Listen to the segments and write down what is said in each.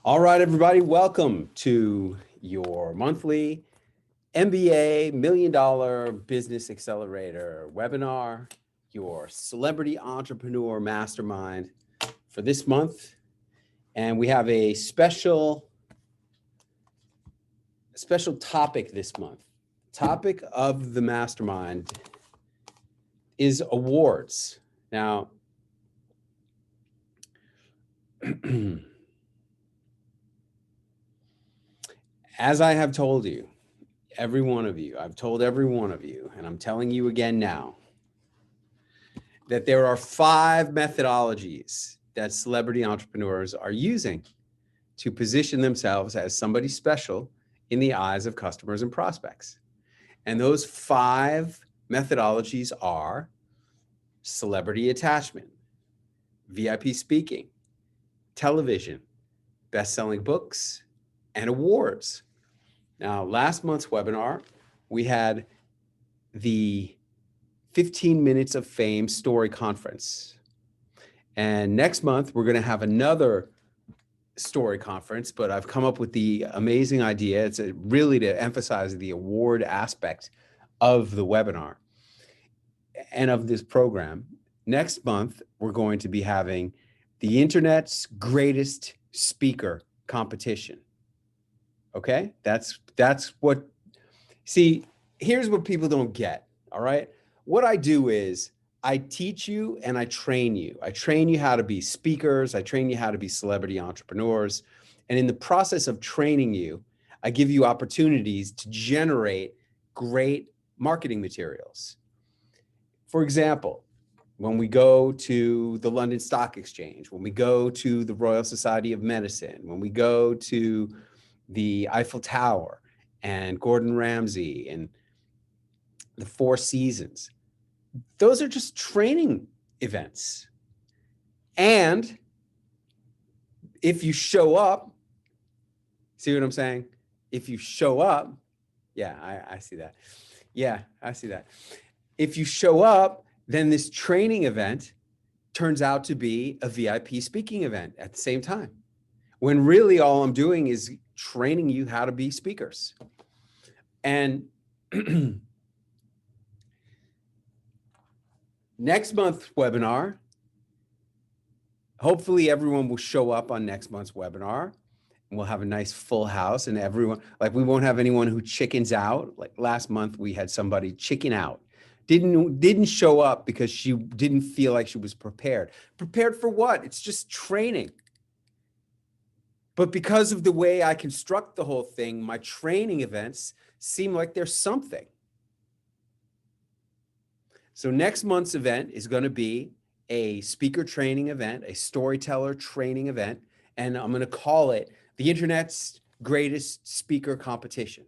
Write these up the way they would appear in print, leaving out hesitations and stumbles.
All right, everybody, welcome to your monthly MBA Million Dollar Business Accelerator webinar, your celebrity entrepreneur mastermind for this month. And we have a special topic this month. Topic of the mastermind is awards. Now, as I have told you, every one of you, I've told every one of you, and I'm telling you again now, that there are 5 methodologies that celebrity entrepreneurs are using to position themselves as somebody special in the eyes of customers and prospects. And those 5 methodologies are celebrity attachment, VIP speaking, television, best-selling books, and awards. Now, last month's webinar, we had the 15 Minutes of Fame Story Conference. And next month, we're going to have another story conference, but I've come up with the amazing idea. It's really to emphasize the award aspect of the webinar and of this program. Next month, we're going to be having the internet's greatest speaker competition. Okay, that's what, see, here's what people don't get, all right? What I do is I teach you and I train you. I train you how to be speakers. I train you how to be celebrity entrepreneurs. And in the process of training you, I give you opportunities to generate great marketing materials. For example, when we go to the London Stock Exchange, when we go to the Royal Society of Medicine, when we go to the Eiffel Tower and Gordon Ramsay and the Four Seasons, those are just training events. And if you show up, see what I'm saying? If you show up, yeah, I see that. Yeah, I see that. If you show up, then this training event turns out to be a VIP speaking event at the same time, when really all I'm doing is training you how to be speakers. And next month's webinar, hopefully everyone will show up on next month's webinar, and we'll have a nice full house, and everyone, like, we won't have anyone who chickens out. Like last month, we had somebody chicken out. Didn't show up because she didn't feel like she was prepared. Prepared for what? It's just training. But because of the way I construct the whole thing, my training events seem like there's something. So next month's event is going to be a speaker training event, a storyteller training event, and I'm going to call it the Internet's Greatest Speaker Competition.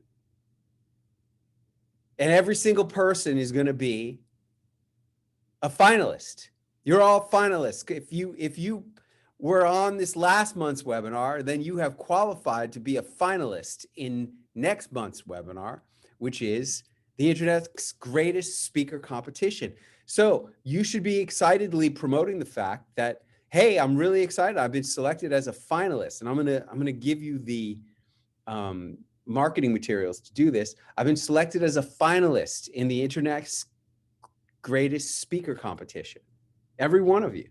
And every single person is going to be a finalist. You're all finalists. If you were on this last month's webinar, then you have qualified to be a finalist in next month's webinar, which is the Internet's Greatest Speaker Competition. So you should be excitedly promoting the fact that, hey, I'm really excited. I've been selected as a finalist, and I'm gonna give you the marketing materials to do this. I've been selected as a finalist in the Internet's Greatest Speaker Competition. Every one of you.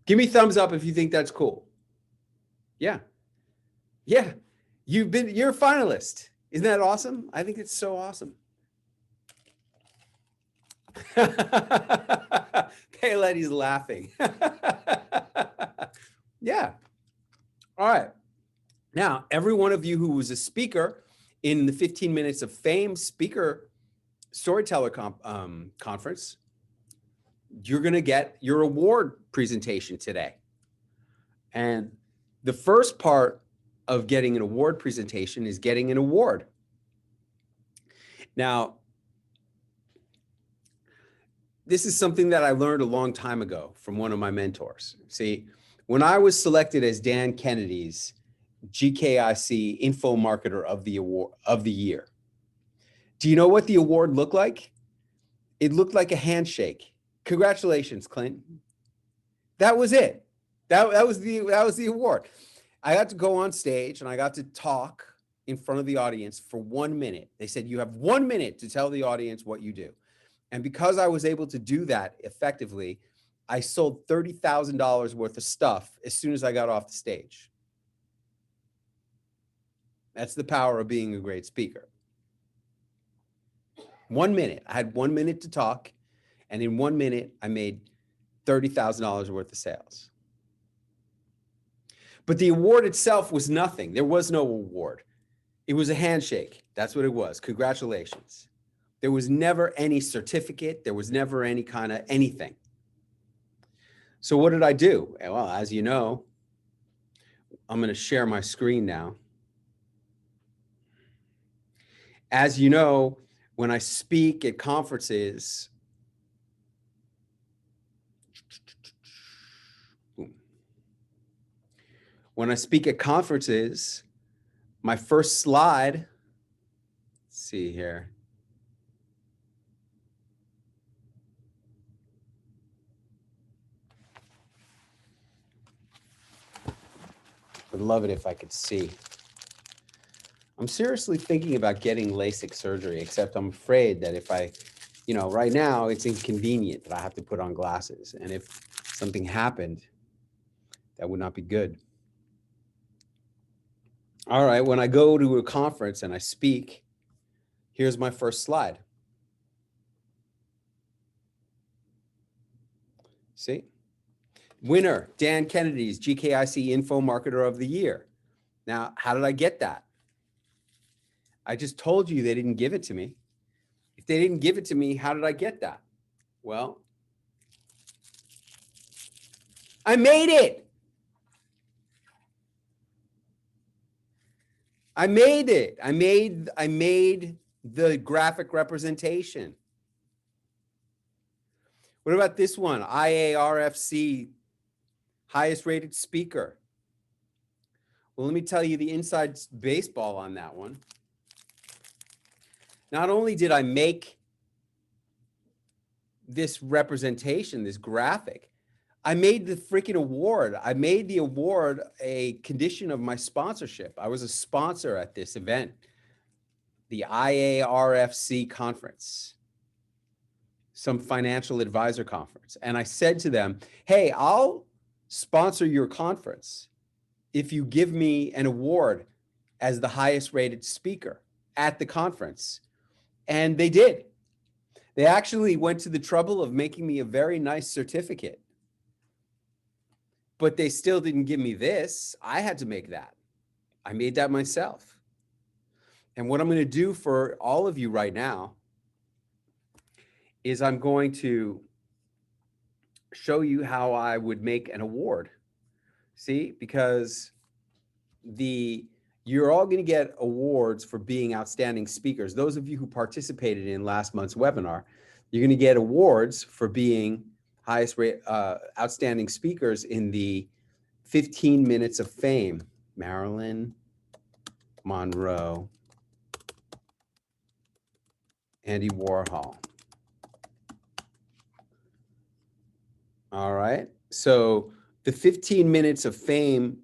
Give me thumbs up if you think that's cool. Yeah. Yeah. You're a finalist. Isn't that awesome? I think it's so awesome. Payoletti's laughing. Yeah. All right. Now, every one of you who was a speaker in the 15 Minutes of Fame speaker storyteller conference, you're going to get your award presentation today. And the first part of getting an award presentation is getting an award. Now, this is something that I learned a long time ago from one of my mentors. See, when I was selected as Dan Kennedy's GKIC Info Marketer of the Year, do you know what the award looked like? It looked like a handshake. Congratulations, Clint. That was it. That was the award. I got to go on stage and I got to talk in front of the audience for 1 minute. They said, you have 1 minute to tell the audience what you do. And because I was able to do that effectively, I sold $30,000 worth of stuff as soon as I got off the stage. That's the power of being a great speaker. 1 minute. I had 1 minute to talk, and in 1 minute, I made $30,000 worth of sales. But the award itself was nothing. There was no award. It was a handshake. That's what it was. Congratulations. There was never any certificate. There was never any kind of anything. So what did I do? Well, as you know, I'm going to share my screen now. As you know, when I speak at conferences, my first slide, let's see here. Would love it if I could see. I'm seriously thinking about getting LASIK surgery, except I'm afraid that if I, right now it's inconvenient that I have to put on glasses. And if something happened, that would not be good. All right, when I go to a conference and I speak, here's my first slide. See? Winner, Dan Kennedy's GKIC Info Marketer of the Year. Now, how did I get that? I just told you they didn't give it to me. If they didn't give it to me, how did I get that? Well, I made it. I made it. I made the graphic representation. What about this one? IARFC, highest rated speaker. Well, let me tell you the inside baseball on that one. Not only did I make this representation, this graphic, I made the freaking award. I made the award a condition of my sponsorship. I was a sponsor at this event, the IARFC conference, some financial advisor conference. And I said to them, hey, I'll sponsor your conference if you give me an award as the highest rated speaker at the conference. And they did. They actually went to the trouble of making me a very nice certificate. But they still didn't give me this. I had to make that. I made that myself. And what I'm going to do for all of you right now is I'm going to show you how I would make an award. See, because you're all going to get awards for being outstanding speakers. Those of you who participated in last month's webinar, you're going to get awards for being highest rate outstanding speakers in the 15 minutes of fame. Marilyn Monroe, Andy Warhol. All right. So the 15 minutes of fame,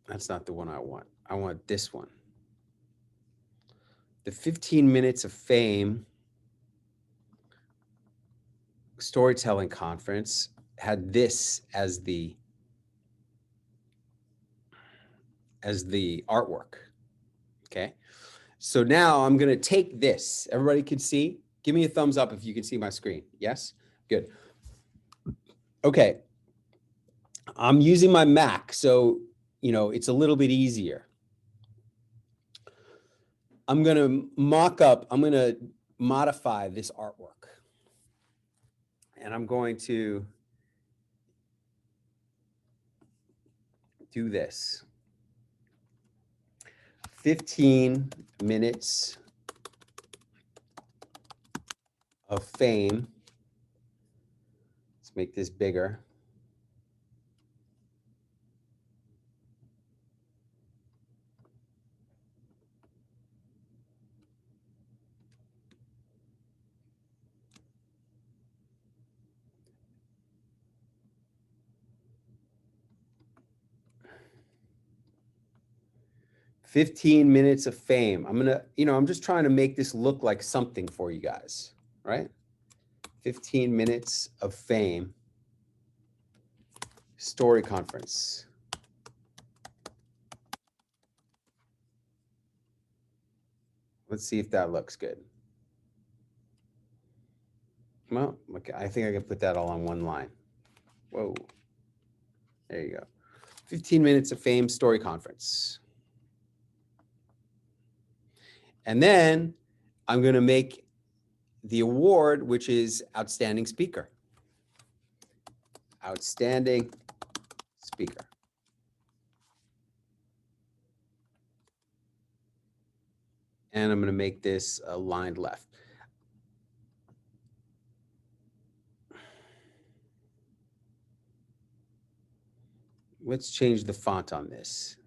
that's not the one I want. I want this one. The 15 minutes of fame storytelling conference had this as the artwork. Okay. So now I'm going to take this. Everybody can see? Give me a thumbs up if you can see my screen. Yes? Good. Okay. I'm using my Mac, so, it's a little bit easier. I'm going to modify this artwork. And I'm going to do this. 15 minutes of fame. Let's make this bigger. 15 minutes of fame. I'm gonna, I'm just trying to make this look like something for you guys, right? 15 minutes of fame story conference. Let's see if that looks good. Well, okay, I think I can put that all on one line. Whoa, there you go. 15 minutes of fame story conference. And then I'm gonna make the award, which is outstanding speaker. Outstanding speaker. And I'm going to make this aligned left. Let's change the font on this.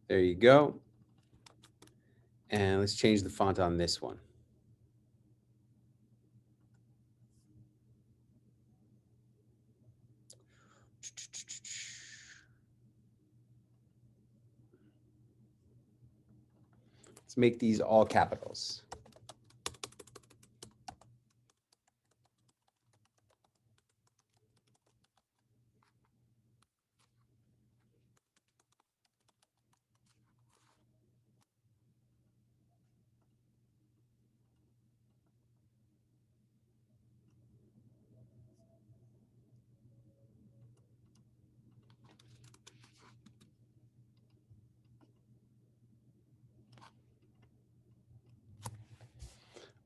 There you go. And let's change the font on this one. Let's make these all capitals.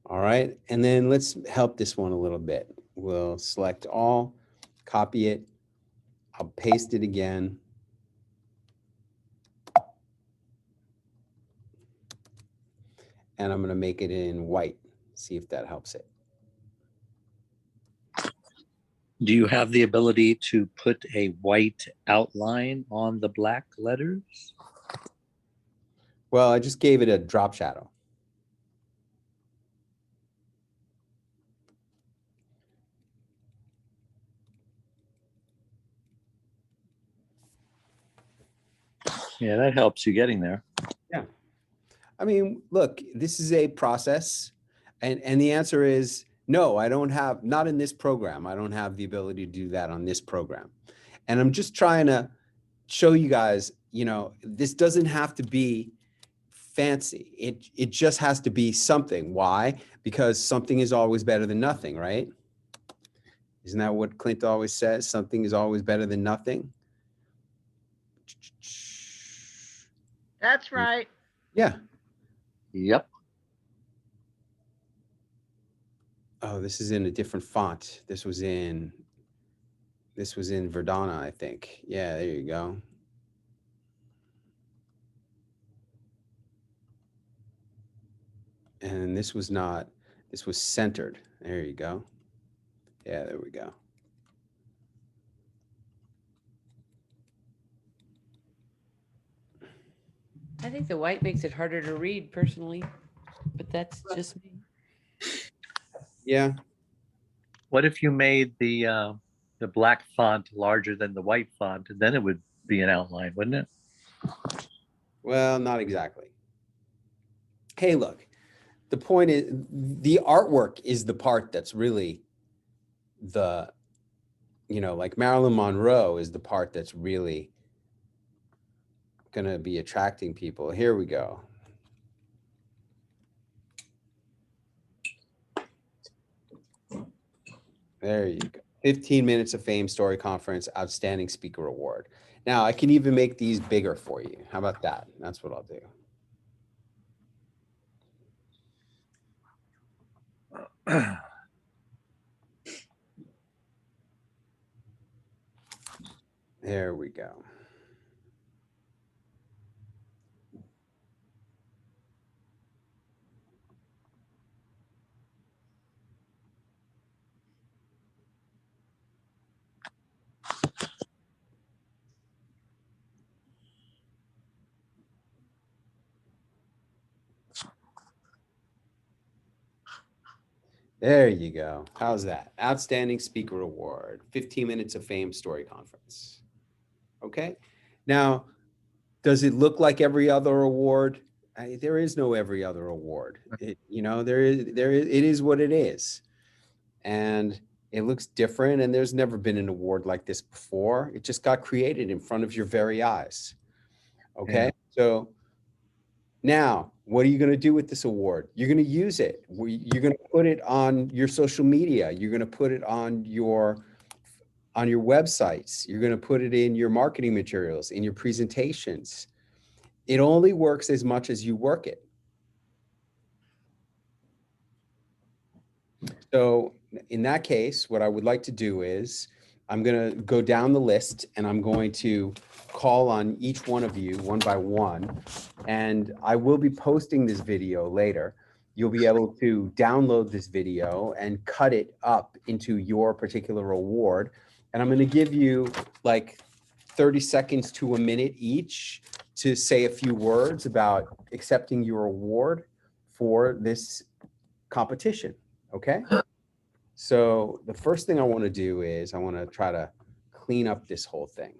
All right, and then let's help this one a little bit. We'll select all, copy it, I'll paste it again. And I'm gonna make it in white, see if that helps it. Do you have the ability to put a white outline on the black letters? Well, I just gave it a drop shadow. Yeah, that helps you getting there. Yeah. I mean, look, this is a process. And the answer is no, I don't have, not in this program. I don't have the ability to do that on this program. And I'm just trying to show you guys, this doesn't have to be fancy. It just has to be something. Why? Because something is always better than nothing, right? Isn't that what Clint always says? Something is always better than nothing. That's right. Yeah. Yep. Oh, this is in a different font. This was in Verdana, I think. Yeah, there you go. And this was centered. There you go. Yeah, there we go. I think the white makes it harder to read personally, but that's just me. Yeah. What if you made the black font larger than the white font, and then it would be an outline, wouldn't it? Well, not exactly. Hey, look, the point is the artwork is the part that's really the, like Marilyn Monroe is the part that's really going to be attracting people. Here we go. There you go. 15 minutes of fame story conference, outstanding speaker award. Now I can even make these bigger for you. How about that? That's what I'll do. There we go. There you go. How's that? Outstanding Speaker Award, 15 Minutes of Fame Story Conference. Okay. Now, does it look like every other award? There is no every other award. It, you know, it is what it is. And it looks different, and there's never been an award like this before. It just got created in front of your very eyes. Okay. Yeah. So now, what are you going to do with this award? You're going to use it. You're going to put it on your social media. You're going to put it on your websites. You're going to put it in your marketing materials, in your presentations. It only works as much as you work it. So in that case, what I would like to do is I'm going to go down the list, and I'm going to call on each one of you one by one. And I will be posting this video later. You'll be able to download this video and cut it up into your particular award. And I'm going to give you like 30 seconds to a minute each to say a few words about accepting your award for this competition. Okay? So the first thing I want to do is I want to try to clean up this whole thing.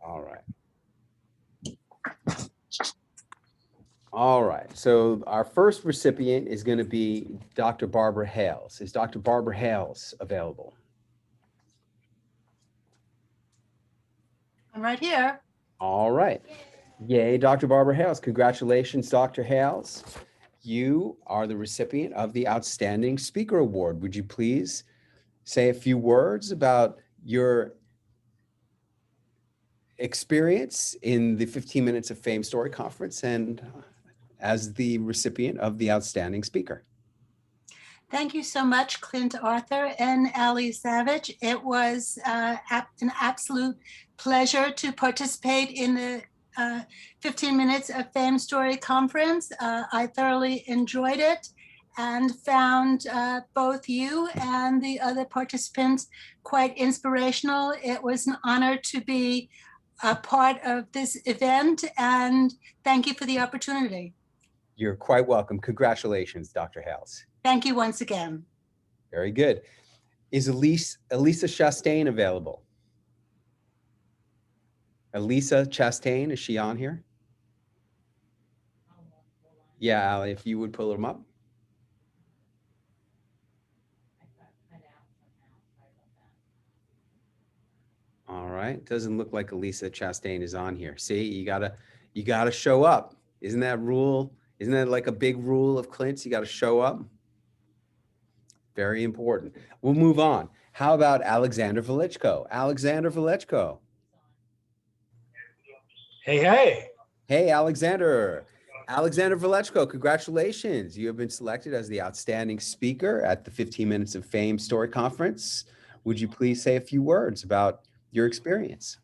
All right. All right. So our first recipient is going to be Dr. Barbara Hales. Is Dr. Barbara Hales available? I'm right here. All right. Yay, Dr. Barbara Hales. Congratulations, Dr. Hales. You are the recipient of the Outstanding Speaker Award. Would you please say a few words about your experience in the 15 Minutes of Fame Story Conference and as the recipient of the Outstanding Speaker? Thank you so much, Clint Arthur and Ali Savage. It was an absolute pleasure to participate in the 15 Minutes of Fame Story Conference. I thoroughly enjoyed it and found both you and the other participants quite inspirational. It was an honor to be a part of this event, and thank you for the opportunity. You're quite welcome. Congratulations, Dr. Hales. Thank you once again. Very good. Is Elisa Chastain available? Elisa Chastain, is she on here? Yeah, Ali, if you would pull them up. All right, doesn't look like Elisa Chastain is on here. See, you gotta show up. Isn't that rule? Isn't that like a big rule of Clint's? You gotta show up. Very important. We'll move on. How about Alexander Velichko? Alexander Velichko. Hey, hey. Hey, Alexander. Alexander Velichko, congratulations. You have been selected as the outstanding speaker at the 15 Minutes of Fame Story Conference. Would you please say a few words about your experience?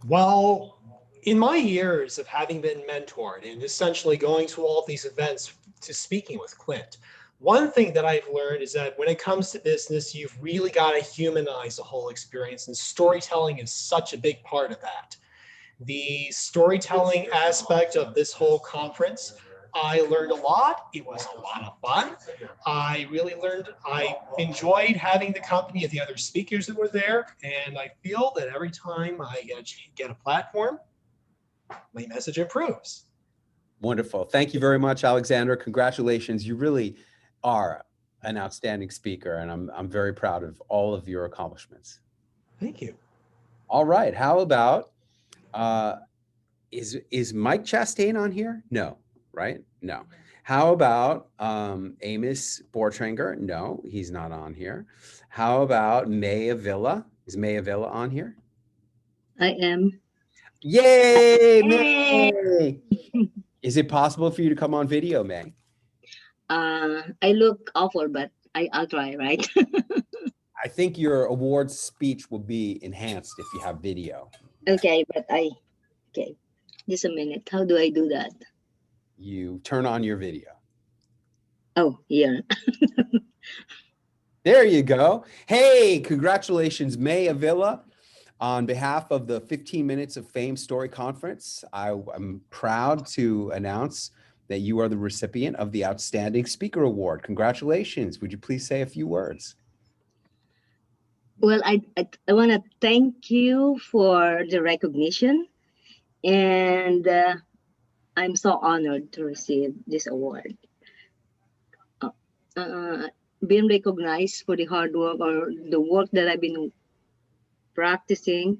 Well, in my years of having been mentored and essentially going to all of these events to speaking with Clint, one thing that I've learned is that when it comes to business, you've really got to humanize the whole experience, and storytelling is such a big part of that. The storytelling aspect of this whole conference, I learned a lot. It was a lot of fun. I enjoyed having the company of the other speakers that were there. And I feel that every time I get a platform, my message improves. Wonderful. Thank you very much, Alexander. Congratulations. You really are an outstanding speaker, and I'm very proud of all of your accomplishments. Thank you. All right. How about, is Mike Chastain on here? No, right? No. How about Amos Bortranger? No, he's not on here. How about May Avila? Is May Avila on here? I am. Yay, May! Is it possible for you to come on video, May? I look awful, but I'll try, right? I think your awards speech will be enhanced if you have video. Okay, but okay, just a minute. How do I do that? You turn on your video. Oh, yeah. There you go. Hey, congratulations, May Avila. On behalf of the 15 Minutes of Fame Story Conference, I'm proud to announce that you are the recipient of the Outstanding Speaker Award. Congratulations. Would you please say a few words? Well, I want to thank you for the recognition, and I'm so honored to receive this award. Being recognized for the hard work or the work that I've been practicing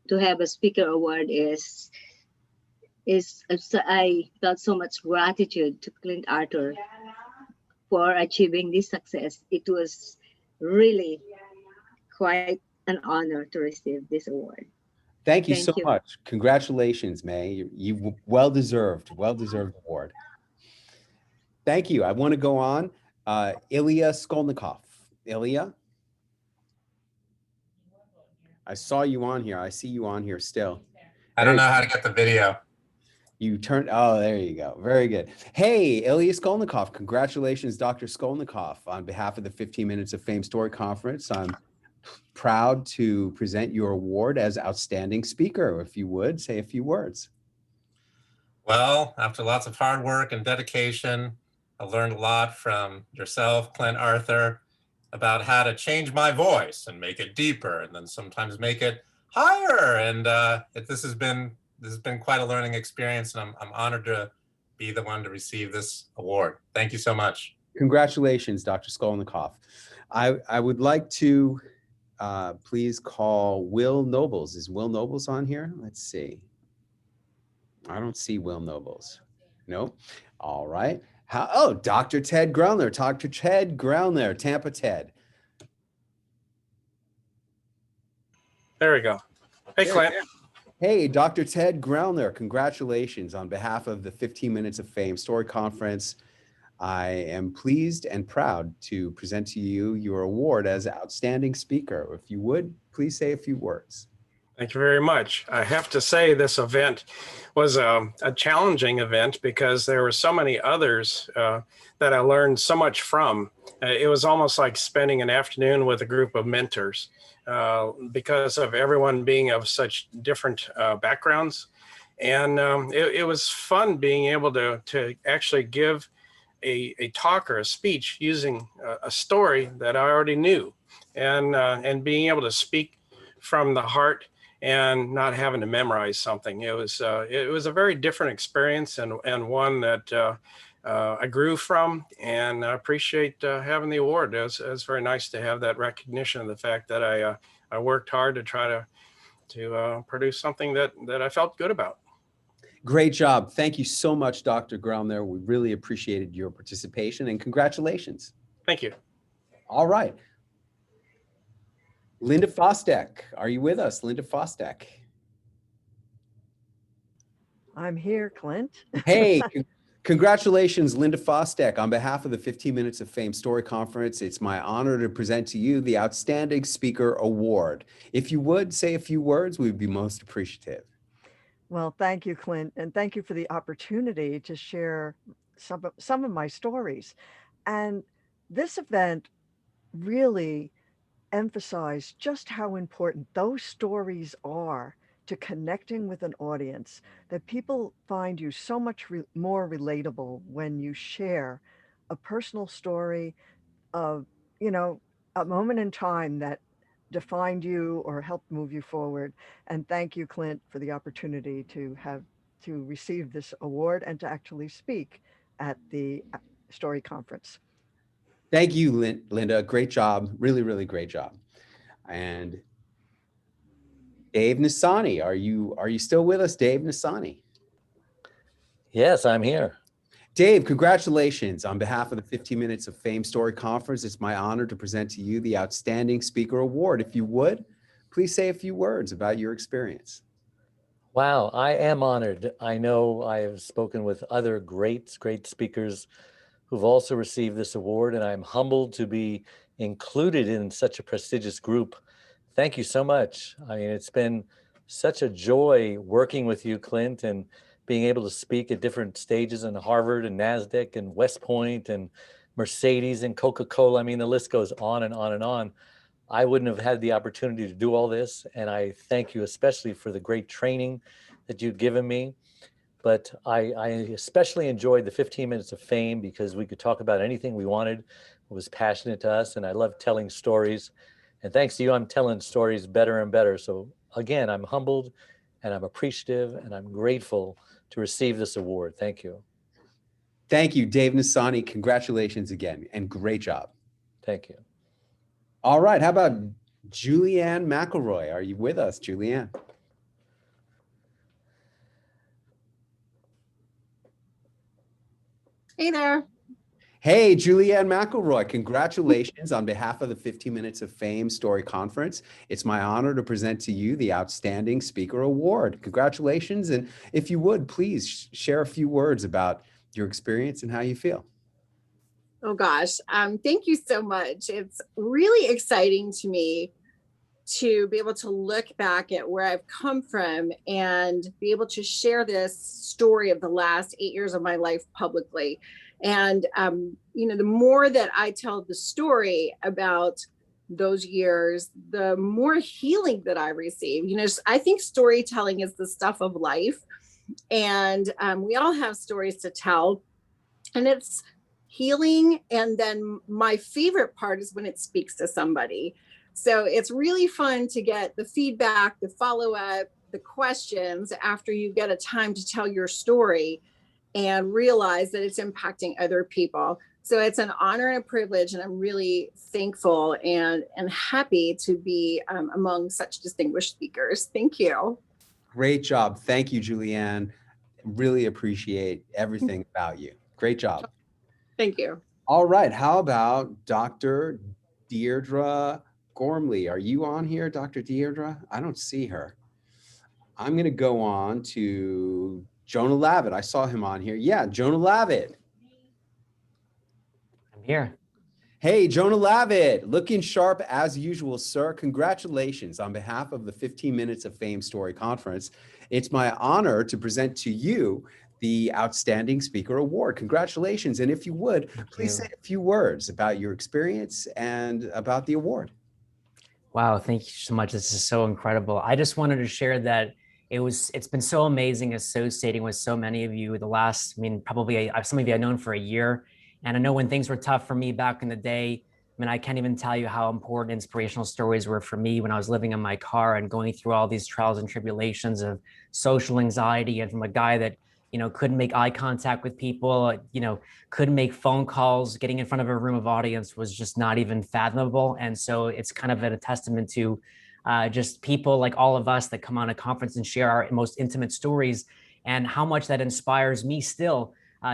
to have a speaker award I felt so much gratitude to Clint Arthur for achieving this success. It was really quite an honor to receive this award. Thank you Thank so you. much. Congratulations, May. You well-deserved award. Thank you. I want to go on. Ilya Skolnikov. Ilya? I saw you on here. I see you on here still. I don't know how to get the video. You turned, oh, there you go. Very good. Hey, Ilya Skolnikov. Congratulations, Dr. Skolnikov. On behalf of the 15 Minutes of Fame Story Conference, I'm proud to present your award as Outstanding Speaker. If you would, say a few words. Well, after lots of hard work and dedication, I learned a lot from yourself, Clint Arthur, about how to change my voice and make it deeper and then sometimes make it higher. And this has been quite a learning experience, and I'm honored to be the one to receive this award. Thank you so much. Congratulations, Dr. Skolnikov. I would like to please call Will Nobles. Is Will Nobles on here? Let's see. I don't see Will Nobles. No. All right. Oh, Dr. Ted Grellner. Dr. Ted Grellner, Tampa Ted. There we go. Hey, Clint. Hey, Dr. Ted Grellner, congratulations on behalf of the 15 Minutes of Fame Story Conference. I am pleased and proud to present to you your award as Outstanding Speaker. If you would, please say a few words. Thank you very much. I have to say this event was a challenging event because there were so many others that I learned so much from. It was almost like spending an afternoon with a group of mentors because of everyone being of such different backgrounds. And it was fun being able to actually give a talk or a speech using a story that I already knew, and being able to speak from the heart and not having to memorize something. It was a very different experience, and one that I grew from, and I appreciate having the award. It was very nice to have that recognition of the fact that I worked hard to try to produce something that I felt good about. Great job. Thank you so much, Dr. Grellner. We really appreciated your participation, and congratulations. Thank you. All right. Linda Fostek, are you with us? Linda Fostek. I'm here, Clint. Hey, congratulations, Linda Fostek. On behalf of the 15 Minutes of Fame Story Conference, it's my honor to present to you the Outstanding Speaker Award. If you would say a few words, we'd be most appreciative. Well, thank you, Clint, and thank you for the opportunity to share some of my stories. And this event really emphasized just how important those stories are to connecting with an audience, that people find you so much more relatable when you share a personal story of, a moment in time that defined you or helped move you forward. And thank you, Clint, for the opportunity to receive this award and to actually speak at the Story Conference. Thank you, Linda. Great job. Really, really great job. And Dave Nasani, are you still with us, Dave Nasani? Yes, I'm here. Dave, congratulations. On behalf of the 15 Minutes of Fame Story Conference, it's my honor to present to you the Outstanding Speaker Award. If you would, please say a few words about your experience. Wow, I am honored. I know I have spoken with other great speakers who've also received this award, and I'm humbled to be included in such a prestigious group. Thank you so much. I mean, it's been such a joy working with you, Clint, and being able to speak at different stages in Harvard and NASDAQ and West Point and Mercedes and Coca-Cola. I mean, the list goes on and on and on. I wouldn't have had the opportunity to do all this, and I thank you especially for the great training that you've given me. but I especially enjoyed the 15 minutes of fame because we could talk about anything we wanted. It was passionate to us, and I love telling stories. And thanks to you, I'm telling stories better and better. So again, I'm humbled and I'm appreciative and I'm grateful to receive this award. Thank you. Thank you, Dave Nasani. Congratulations again, and great job. Thank you. All right, how about Julianne McElroy? Are you with us, Julianne? Hey there. Hey, Julianne McElroy, congratulations on behalf of the 15 Minutes of Fame Story Conference. It's my honor to present to you the Outstanding Speaker Award. Congratulations, and if you would, please share a few words about your experience and how you feel. Oh gosh, thank you so much. It's really exciting to me to be able to look back at where I've come from and be able to share this story of the last 8 years of my life publicly. And, you know, the more that I tell the story about those years, the more healing that I receive. You know, I think storytelling is the stuff of life. And we all have stories to tell. And it's healing. And then my favorite part is when it speaks to somebody. So it's really fun to get the feedback, the follow-up, the questions after you get a time to tell your story and realize that it's impacting other people. So it's an honor and a privilege, and I'm really thankful and happy to be among such distinguished speakers. Thank you. Great job. Thank you, Julianne. Really appreciate everything about you. Great job. Thank you. All right, how about Dr. Deirdre Gormley? Are you on here, Dr. Deirdre? I don't see her. I'm going to go on to Jonah Lavitt. I saw him on here. Yeah, Jonah Lavitt. I'm here. Hey, Jonah Lavitt, looking sharp as usual, sir. Congratulations on behalf of the 15 Minutes of Fame Story Conference. It's my honor to present to you the Outstanding Speaker Award. Congratulations. And if you would, please say a few words about your experience and about the award. Wow, thank you so much. This is so incredible. I just wanted to share that it's been so amazing associating with so many of you the last, probably some of you I've known for a year. And I know when things were tough for me back in the day, I can't even tell you how important inspirational stories were for me when I was living in my car and going through all these trials and tribulations of social anxiety, and from a guy that, couldn't make eye contact with people, couldn't make phone calls, getting in front of a room of audience was just not even fathomable. And so it's kind of a testament to just people like all of us that come on a conference and share our most intimate stories, and how much that inspires me still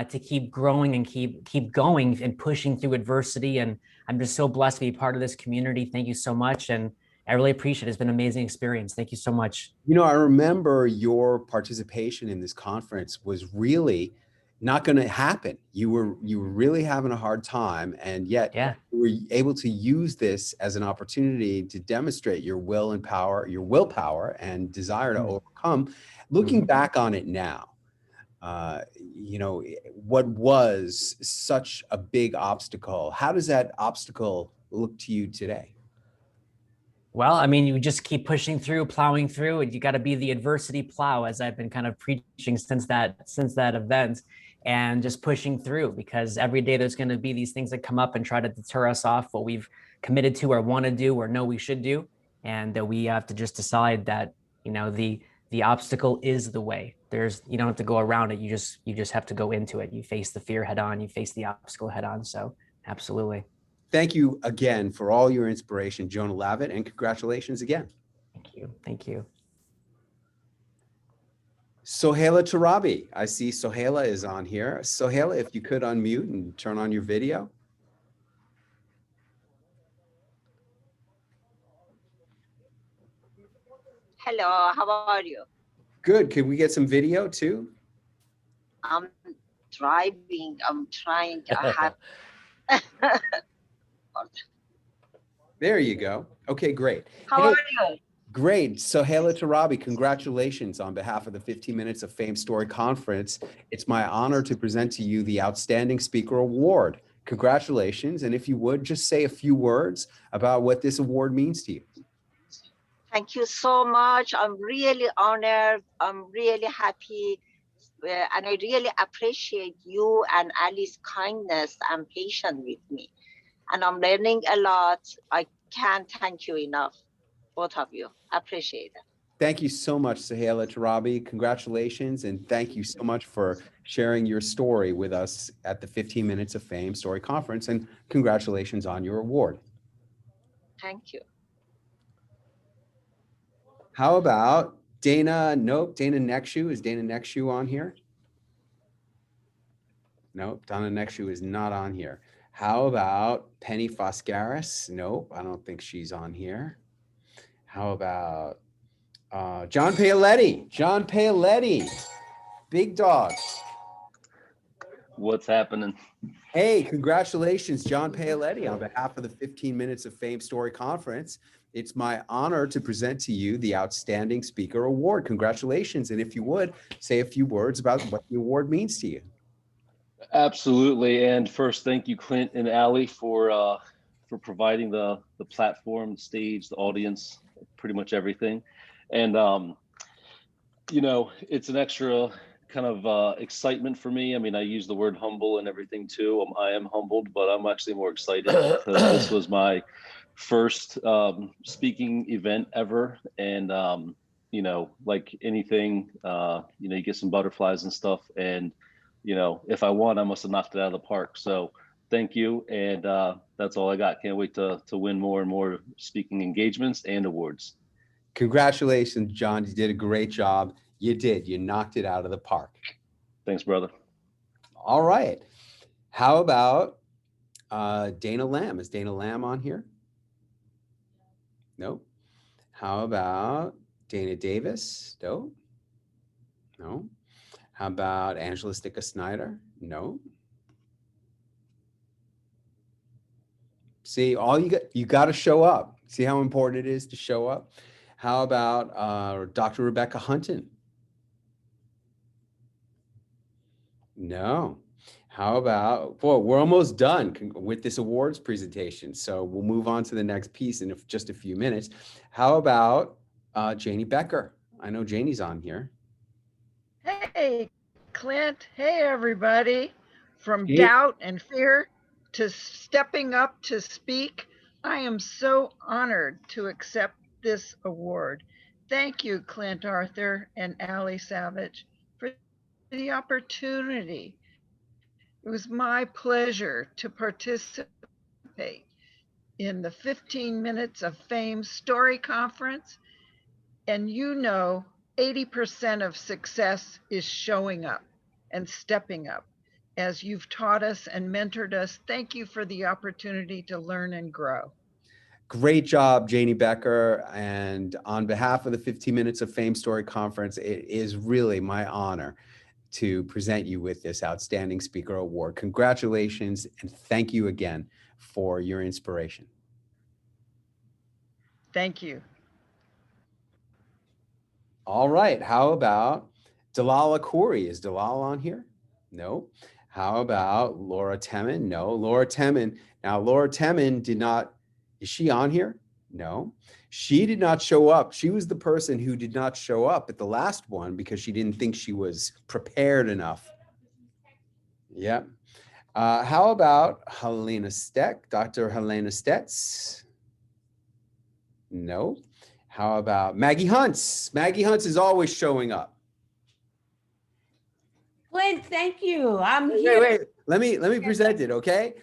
to keep growing and keep going and pushing through adversity. And I'm just so blessed to be part of this community. Thank you so much. And I really appreciate it. It's been an amazing experience. Thank you so much. I remember your participation in this conference was really not going to happen. You were really having a hard time, and yet you were able to use this as an opportunity to demonstrate your willpower and desire to overcome. Looking back on it now, what was such a big obstacle? How does that obstacle look to you today? Well, you just keep pushing through, plowing through, and you got to be the adversity plow, as I've been kind of preaching since that event, and just pushing through, because every day there's going to be these things that come up and try to deter us off what we've committed to or want to do or know we should do. And that we have to just decide that, the obstacle is the way. You don't have to go around it. You just have to go into it. You face the fear head on, you face the obstacle head on. So absolutely. Thank you again for all your inspiration, Jonah Lavitt, and congratulations again. Thank you. Thank you. Sohaila Tarabi. I see Sohaila is on here. Sohaila, if you could unmute and turn on your video. Hello, how are you? Good. Can we get some video too? I'm driving. I'm trying to have. There you go. Okay, great. How are you? Great. Sohaila Tarabi, congratulations on behalf of the 15 Minutes of Fame Story Conference. It's my honor to present to you the Outstanding Speaker Award. Congratulations. And if you would, just say a few words about what this award means to you. Thank you so much. I'm really honored. I'm really happy and I really appreciate you and Ali's kindness and patience with me. And I'm learning a lot. I can't thank you enough, both of you. Appreciate it. Thank you so much, Sahela Tarabi. Congratulations, and thank you so much for sharing your story with us at the 15 Minutes of Fame Story Conference, and congratulations on your award. Thank you. How about Dana? Nope, Dana Nexu. Is Dana Nexu on here? Nope, Donna Nexu is not on here. How about Penny Foscaris? Nope, I don't think she's on here. How about John Paoletti? John Paoletti, big dog. What's happening? Hey, congratulations, John Paoletti, on behalf of the 15 Minutes of Fame Story Conference. It's my honor to present to you the Outstanding Speaker Award. Congratulations. And if you would, say a few words about what the award means to you. Absolutely. And first, thank you, Clint and Ali, for providing the platform, the stage, the audience, pretty much everything. And, you know, it's an extra kind of excitement for me. I mean, I use the word humble and everything too. I am humbled, but I'm actually more excited because this was my first speaking event ever. And, you know, like anything, you know, you get some butterflies and stuff. And, you know, if I won, I must have knocked it out of the park. So thank you. And that's all I got. Can't wait to win more and more speaking engagements and awards. Congratulations, John. You did a great job. You did. You knocked it out of the park. Thanks, brother. All right. How about Dana Lamb? Is Dana Lamb on here? Nope. How about Dana Davis? No. No. How about Angela Sticka Snyder? No. See, all you got to show up. See how important it is to show up? How about Dr. Rebecca Hunton? No. How about, boy, we're almost done with this awards presentation. So we'll move on to the next piece in just a few minutes. How about Janie Becker? I know Janie's on here. Hey, Clint. Hey, everybody. From doubt and fear to stepping up to speak, I am so honored to accept this award. Thank you, Clint Arthur and Ali Savage, for the opportunity. It was my pleasure to participate in the 15 Minutes of Fame Story Conference. And you know, 80% of success is showing up and stepping up. As you've taught us and mentored us, thank you for the opportunity to learn and grow. Great job, Janie Becker. And on behalf of the 15 Minutes of Fame Story Conference, it is really my honor to present you with this Outstanding Speaker Award. Congratulations, and thank you again for your inspiration. Thank you. All right, how about Dalala Khoury? Is Dalal on here? No. How about Laura Temin? No. Laura Temin. Now, Laura Temin did not, is she on here? No. She did not show up. She was the person who did not show up at the last one because she didn't think she was prepared enough. Yep. How about Helena Steck, Dr. Helena Stetz? No. How about Maggie Hunts? Maggie Hunts is always showing up. Clint, thank you. I'm here. Wait. Let me present it, okay?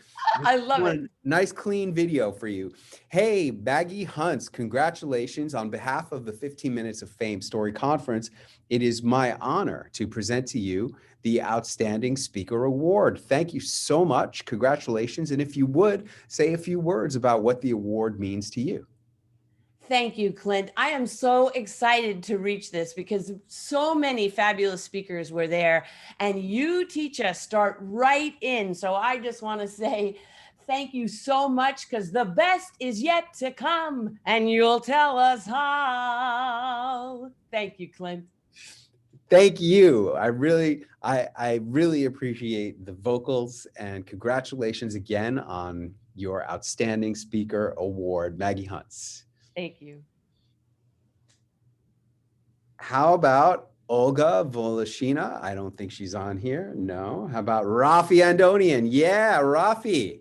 I love it. Nice, clean video for you. Hey, Maggie Hunts, congratulations on behalf of the 15 Minutes of Fame Story Conference. It is my honor to present to you the Outstanding Speaker Award. Thank you so much. Congratulations. And if you would, say a few words about what the award means to you. Thank you, Clint. I am so excited to reach this because so many fabulous speakers were there and you teach us start right in. So I just want to say thank you so much because the best is yet to come and you'll tell us how. Thank you, Clint. Thank you. I really appreciate the vocals and congratulations again on your Outstanding Speaker Award, Maggie Hunts. Thank you. How about Olga Volashina. I don't think she's on here. No. How about Rafi Andonian? Yeah, Rafi.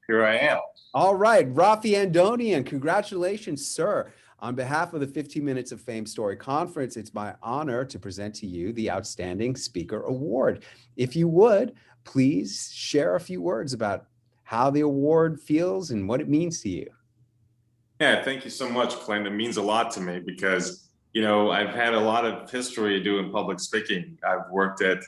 Here I am. All right, Rafi Andonian, congratulations, sir. On behalf of the 15 Minutes of Fame Story Conference, it's my honor to present to you the Outstanding Speaker Award. If you would, please share a few words about how the award feels and what it means to you. Yeah, thank you so much, Clint. It means a lot to me because, you know, I've had a lot of history doing public speaking. I've worked at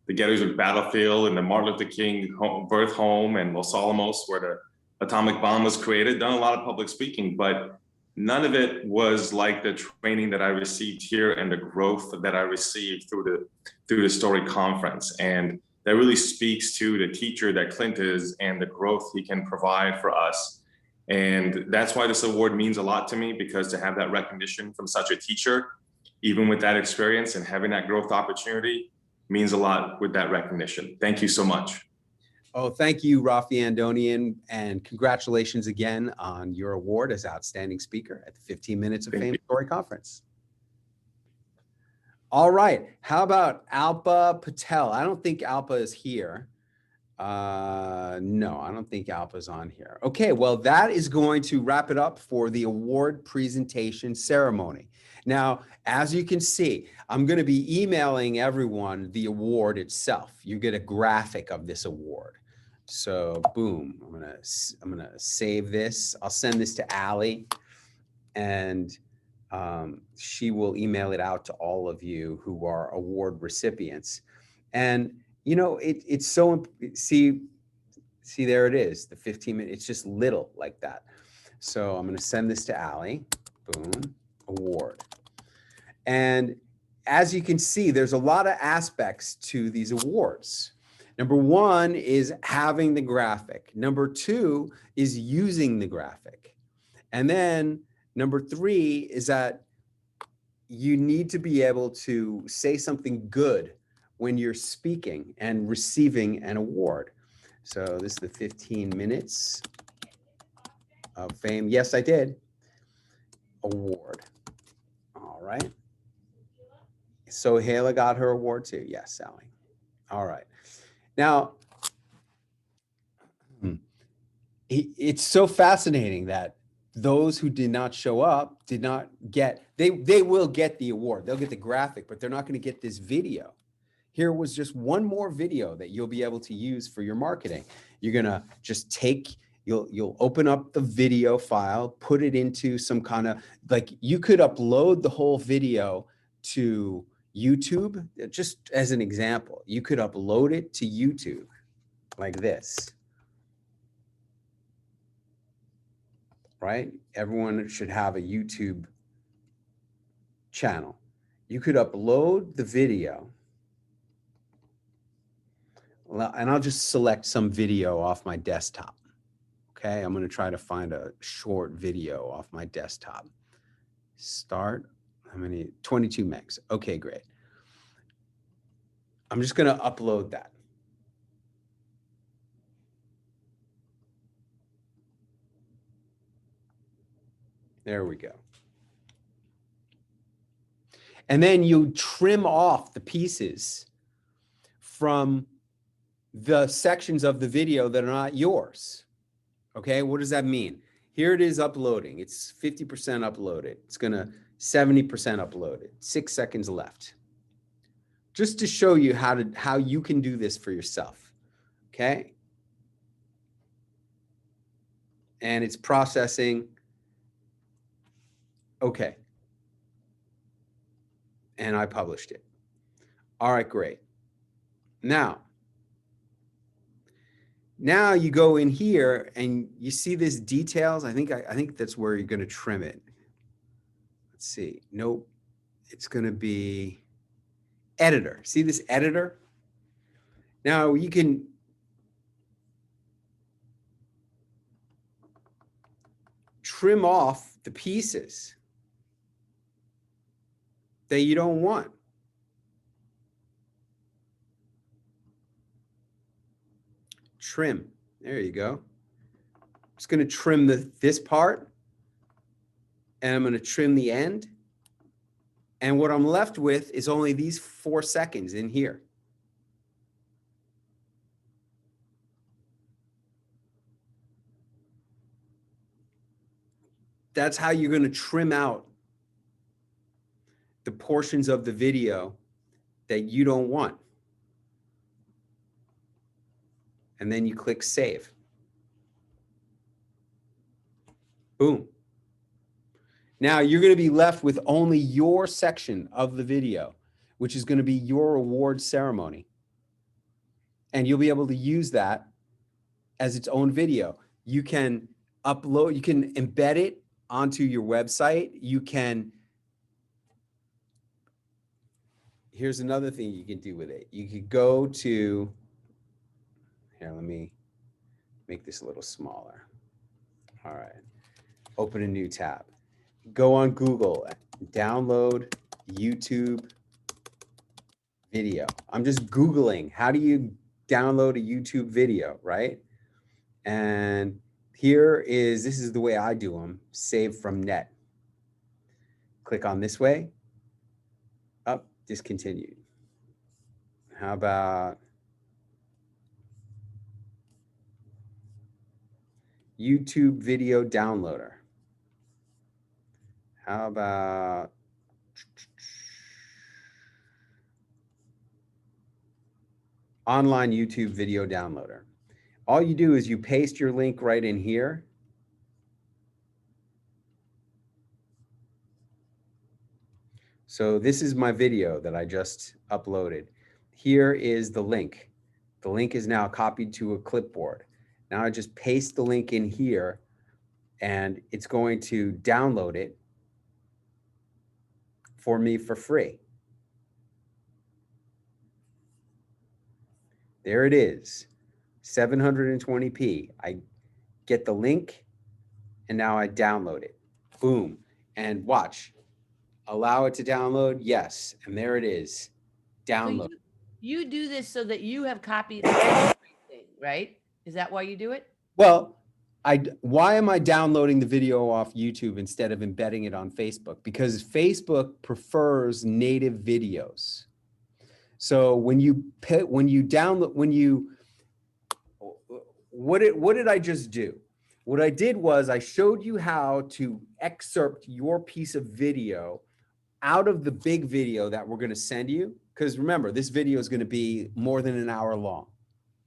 the Gettysburg Battlefield and the Martin Luther King birth home and Los Alamos, where the atomic bomb was created, done a lot of public speaking, but none of it was like the training that I received here and the growth that I received through the Story Conference. And that really speaks to the teacher that Clint is and the growth he can provide for us. And that's why this award means a lot to me, because to have that recognition from such a teacher, even with that experience and having that growth opportunity, means a lot with that recognition. Thank you so much. Oh, thank you, Rafi Andonian, and congratulations again on your award as Outstanding Speaker at the 15 Minutes of Fame Story Conference. All right, how about Alpa Patel? I don't think Alpa is here. No, I don't think Alpa's on here. Okay, well, that is going to wrap it up for the award presentation ceremony. Now, as you can see, I'm going to be emailing everyone the award itself. You get a graphic of this award. So boom, I'm gonna save this. I'll send this to Allie, and she will email it out to all of you who are award recipients. And you know, it's so, see, there it is, the 15 minutes, it's just little like that. So I'm gonna send this to Allie, boom, award. And as you can see, there's a lot of aspects to these awards. Number one is having the graphic. Number two is using the graphic. And then number three is that you need to be able to say something good when you're speaking and receiving an award. So this is the 15 Minutes of Fame. Yes, I did. Award. All right. So Hala got her award too. Yes, Sally. All right. Now, it's so fascinating that those who did not show up did not get, they will get the award. They'll get the graphic, but they're not going to get this video. Here was just one more video that you'll be able to use for your marketing. You're going to just take, you'll open up the video file, put it into some kind of, like you could upload the whole video to YouTube, just as an example. You could upload it to YouTube like this. Right? Everyone should have a YouTube channel. You could upload the video. And I'll just select some video off my desktop. Okay, I'm going to try to find a short video off my desktop. Start, how many? 22 megs. Okay, great. I'm just going to upload that. There we go. And then you trim off the pieces from the sections of the video that are not yours. Okay, what does that mean? Here it is uploading. It's 50% uploaded. It's gonna 70% uploaded. 6 seconds left. Just to show you how you can do this for yourself. Okay. And it's processing. Okay. And I published it. All right, great. Now you go in here and you see this details. I think that's where you're going to trim it. Let's see. Nope. It's going to be editor. See this editor? Now you can trim off the pieces that you don't want. Trim. There you go. I'm just going to trim this part, and I'm going to trim the end, And what I'm left with is only these 4 seconds in here. That's how you're going to trim out the portions of the video that you don't want. And then you click save. Boom. Now you're going to be left with only your section of the video, which is going to be your award ceremony. And you'll be able to use that as its own video. You can upload, you can embed it onto your website. You can, here's another thing you can do with it. You could go to, here, let me make this a little smaller. All right, open a new tab. Go on Google, download YouTube video. I'm just Googling, how do you download a YouTube video, right? And here is, this is the way I do them, save from net. Click on this way, up, discontinued. How about YouTube video downloader? How about online YouTube video downloader? All you do is you paste your link right in here. So this is my video that I just uploaded. Here is the link. The link is now copied to a clipboard. Now I just paste the link in here and it's going to download it for me for free. There it is, 720p. I get the link and now I download it. Boom. And watch, allow it to download. Yes. And there it is, download. So you do this so that you have copied everything, right? Is that why you do it? Well, why am I downloading the video off YouTube instead of embedding it on Facebook? Because Facebook prefers native videos. So when you download, what did I just do? What I did was I showed you how to excerpt your piece of video out of the big video that we're going to send you. Because remember, this video is going to be more than an hour long,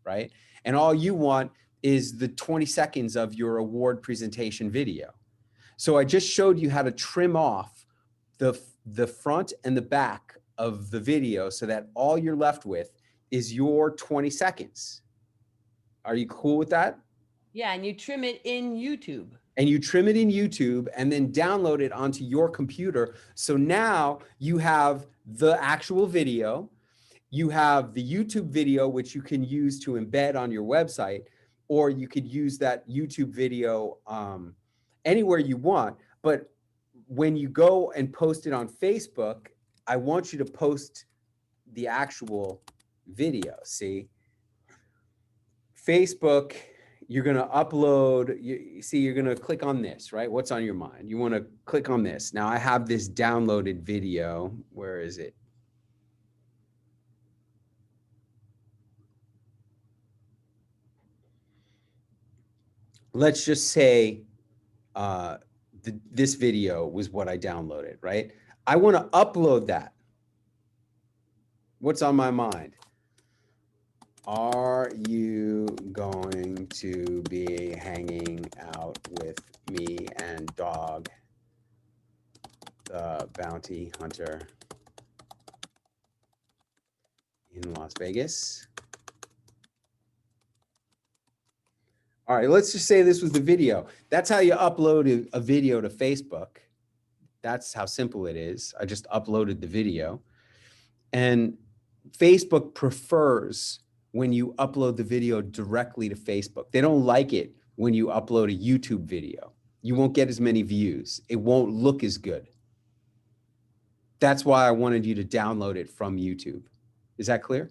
right? And all you want is the 20 seconds of your award presentation video. So I just showed you how to trim off the front and the back of the video so that all you're left with is your 20 seconds. Are you cool with that? Yeah, and you trim it in YouTube. And you trim it in YouTube and then download it onto your computer. So now you have the actual video, you have the YouTube video, which you can use to embed on your website, or you could use that YouTube video anywhere you want. But when you go and post it on Facebook, I want you to post the actual video. See, Facebook, you're going to upload, you're going to click on this, right? What's on your mind? You want to click on this. Now I have this downloaded video. Where is it? Let's just say this video was what I downloaded, right? I want to upload that. What's on my mind? Are you going to be hanging out with me and Dog, the bounty hunter, in Las Vegas? All right, let's just say this was the video. That's how you upload a video to Facebook. That's how simple it is. I just uploaded the video. And Facebook prefers when you upload the video directly to Facebook. They don't like it when you upload a YouTube video. You won't get as many views. It won't look as good. That's why I wanted you to download it from YouTube. Is that clear?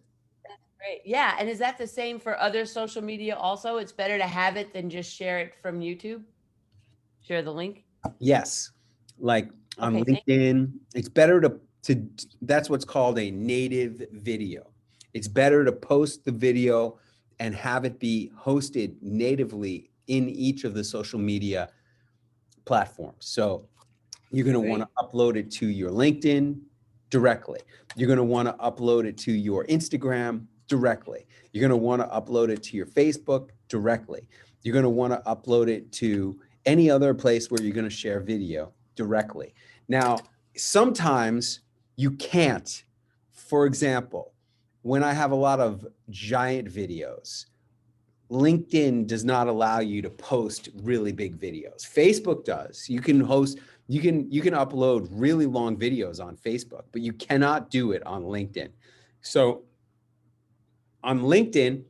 Great. Yeah. And is that the same for other social media also? It's better to have it than just share it from YouTube? Share the link? Yes. Like on Okay, LinkedIn, it's better That's what's called a native video. It's better to post the video and have it be hosted natively in each of the social media platforms. So you're going to want to upload it to your LinkedIn directly. You're going to want to upload it to your Instagram directly. You're going to want to upload it to your Facebook directly. You're going to want to upload it to any other place where you're going to share video directly. Now, sometimes you can't. For example, when I have a lot of giant videos, LinkedIn does not allow you to post really big videos. Facebook does. You can upload really long videos on Facebook, but you cannot do it on LinkedIn. So on LinkedIn,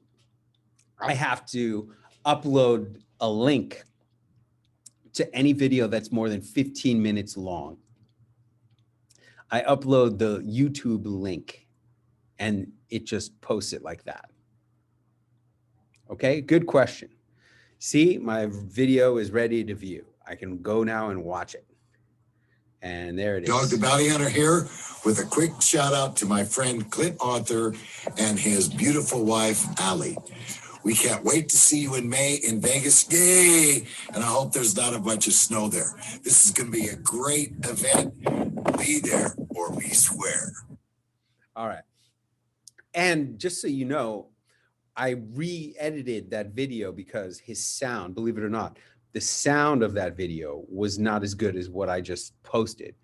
I have to upload a link to any video that's more than 15 minutes long. I upload the YouTube link and it just posts it like that. Okay, good question. See, my video is ready to view. I can go now and watch it. And there it is. Dog the Bounty Hunter here with a quick shout out to my friend Clint Arthur and his beautiful wife, Allie. We can't wait to see you in May in Vegas. Yay! And I hope there's not a bunch of snow there. This is going to be a great event. Be there or we swear. All right. And just so you know, I re-edited that video because his sound, believe it or not, the sound of that video was not as good as what I just posted.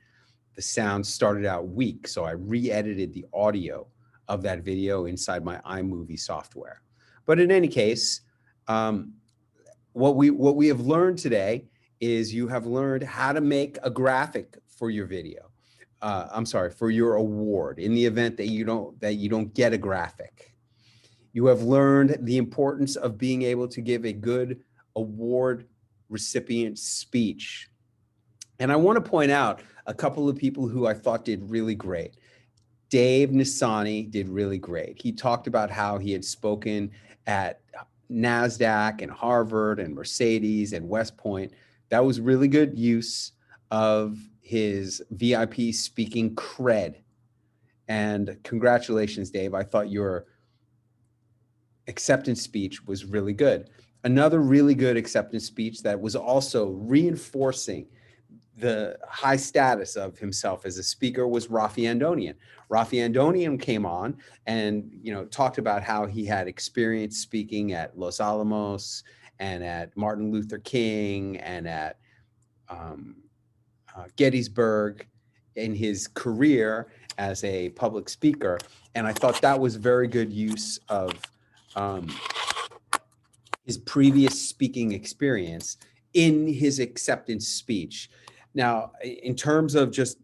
The sound started out weak, so I re-edited the audio of that video inside my iMovie software. But in any case, what we have learned today is you have learned how to make a graphic for your video. For your award in the event that you don't get a graphic. You have learned the importance of being able to give a good award recipient speech. And I want to point out a couple of people who I thought did really great. Dave Nisani did really great. He talked about how he had spoken at NASDAQ and Harvard and Mercedes and West Point. That was really good use of his VIP speaking cred. And congratulations, Dave. I thought your acceptance speech was really good. Another really good acceptance speech that was also reinforcing the high status of himself as a speaker was Rafi Andonian. Rafi Andonian came on and talked about how he had experience speaking at Los Alamos and at Martin Luther King and at Gettysburg in his career as a public speaker. And I thought that was very good use of his previous speaking experience in his acceptance speech. Now, in terms of just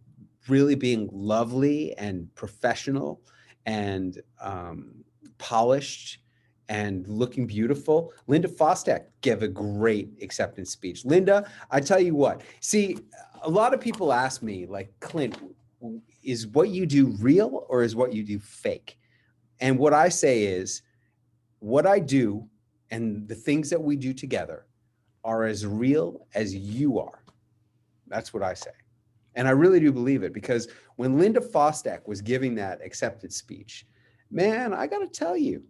really being lovely and professional and polished and looking beautiful, Linda Fostek gave a great acceptance speech. Linda, I tell you what, see, a lot of people ask me, like, Clint, is what you do real or is what you do fake? And what I say is, what I do and the things that we do together are as real as you are. That's what I say. And I really do believe it, because when Linda Fostek was giving that acceptance speech, man, I got to tell you,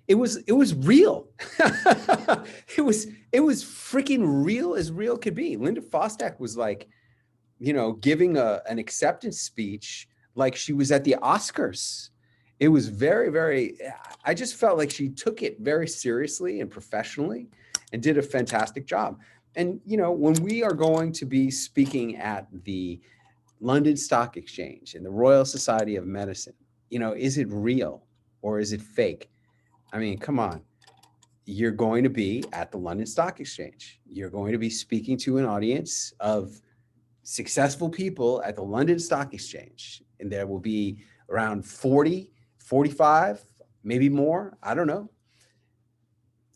it was real. it was freaking real as real could be. Linda Fostek was like, giving an acceptance speech like she was at the Oscars. It was very, very, I just felt like she took it very seriously and professionally and did a fantastic job. And, when we are going to be speaking at the London Stock Exchange and the Royal Society of Medicine, is it real or is it fake? I mean, come on. You're going to be at the London Stock Exchange. You're going to be speaking to an audience of successful people at the London Stock Exchange. And there will be around 40, 45, maybe more. I don't know.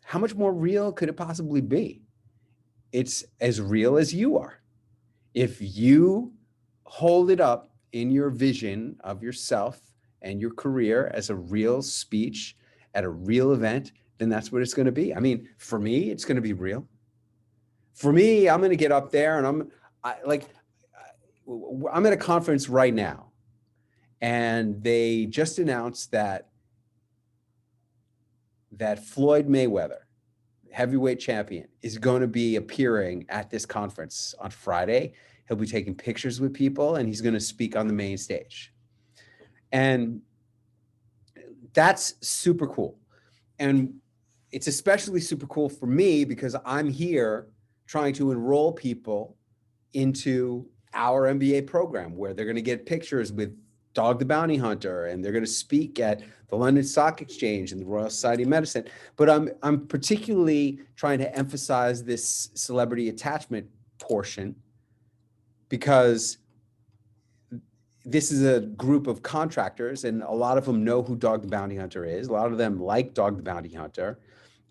How much more real could it possibly be? It's as real as you are. If you hold it up in your vision of yourself and your career as a real speech at a real event, then that's what it's going to be. I mean, for me, it's going to be real. For me, I'm going to get up there and I'm at a conference right now, and they just announced that Floyd Mayweather, heavyweight champion, is going to be appearing at this conference on Friday. He'll be taking pictures with people, and he's going to speak on the main stage. And that's super cool. And it's especially super cool for me because I'm here trying to enroll people into our MBA program, where they're going to get pictures with Dog the Bounty Hunter, and they're going to speak at the London Stock Exchange and the Royal Society of Medicine. But I'm particularly trying to emphasize this celebrity attachment portion because this is a group of contractors, and a lot of them know who Dog the Bounty Hunter is. A lot of them like Dog the Bounty Hunter.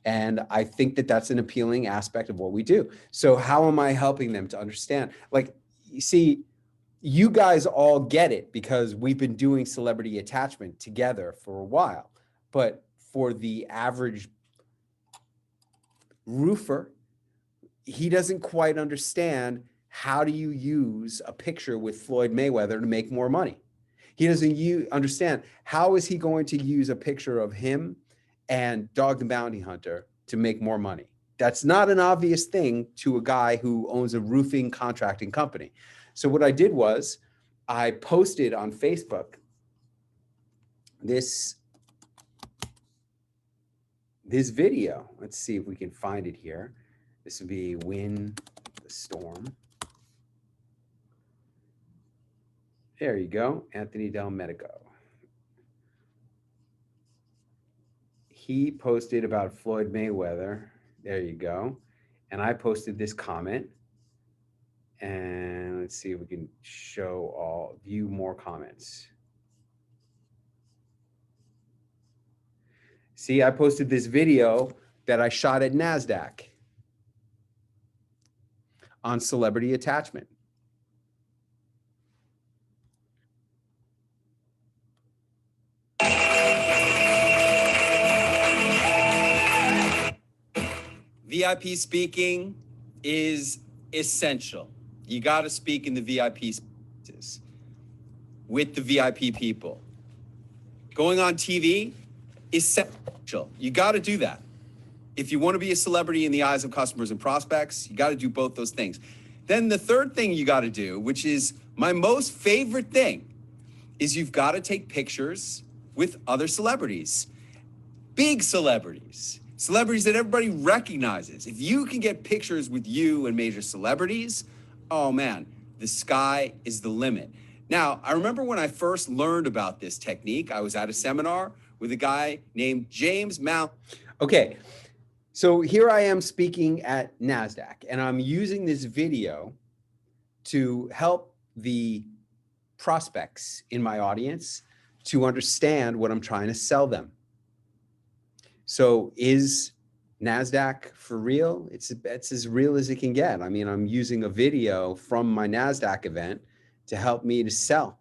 And I think that that's an appealing aspect of what we do. So how am I helping them to understand? Like, you see, you guys all get it because we've been doing celebrity attachment together for a while. But for the average roofer, he doesn't quite understand, how do you use a picture with Floyd Mayweather to make more money? He doesn't understand, how is he going to use a picture of him and Dog the Bounty Hunter to make more money? That's not an obvious thing to a guy who owns a roofing contracting company. So what I did was I posted on Facebook this video. Let's see if we can find it here. This would be Win the Storm. There you go, Anthony Del Medico. He posted about Floyd Mayweather. There you go. And I posted this comment. And let's see if we can view more comments. See, I posted this video that I shot at NASDAQ on celebrity attachment. VIP speaking is essential. You got to speak in the VIP spaces with the VIP people. Going on TV is essential. You got to do that. If you want to be a celebrity in the eyes of customers and prospects, you got to do both those things. Then the third thing you got to do, which is my most favorite thing, is you've got to take pictures with other celebrities, big celebrities. Celebrities that everybody recognizes. If you can get pictures with you and major celebrities, oh man, the sky is the limit. Now, I remember when I first learned about this technique, I was at a seminar with a guy named James Mount. Okay, so here I am speaking at NASDAQ, and I'm using this video to help the prospects in my audience to understand what I'm trying to sell them. So is NASDAQ for real? It's as real as it can get. I mean, I'm using a video from my NASDAQ event to help me to sell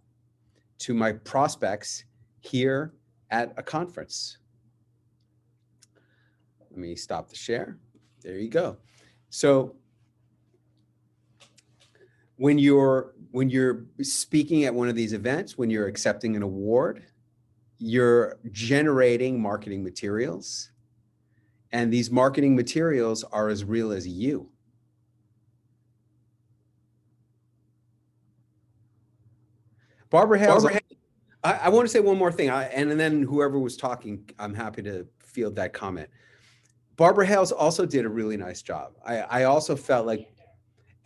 to my prospects here at a conference. Let me stop the share. There you go. So when you're speaking at one of these events, when you're accepting an award, you're generating marketing materials, and these marketing materials are as real as you. Barbara Hales, I want to say one more thing, and then whoever was talking, I'm happy to field that comment. Barbara Hales also did a really nice job. I also felt like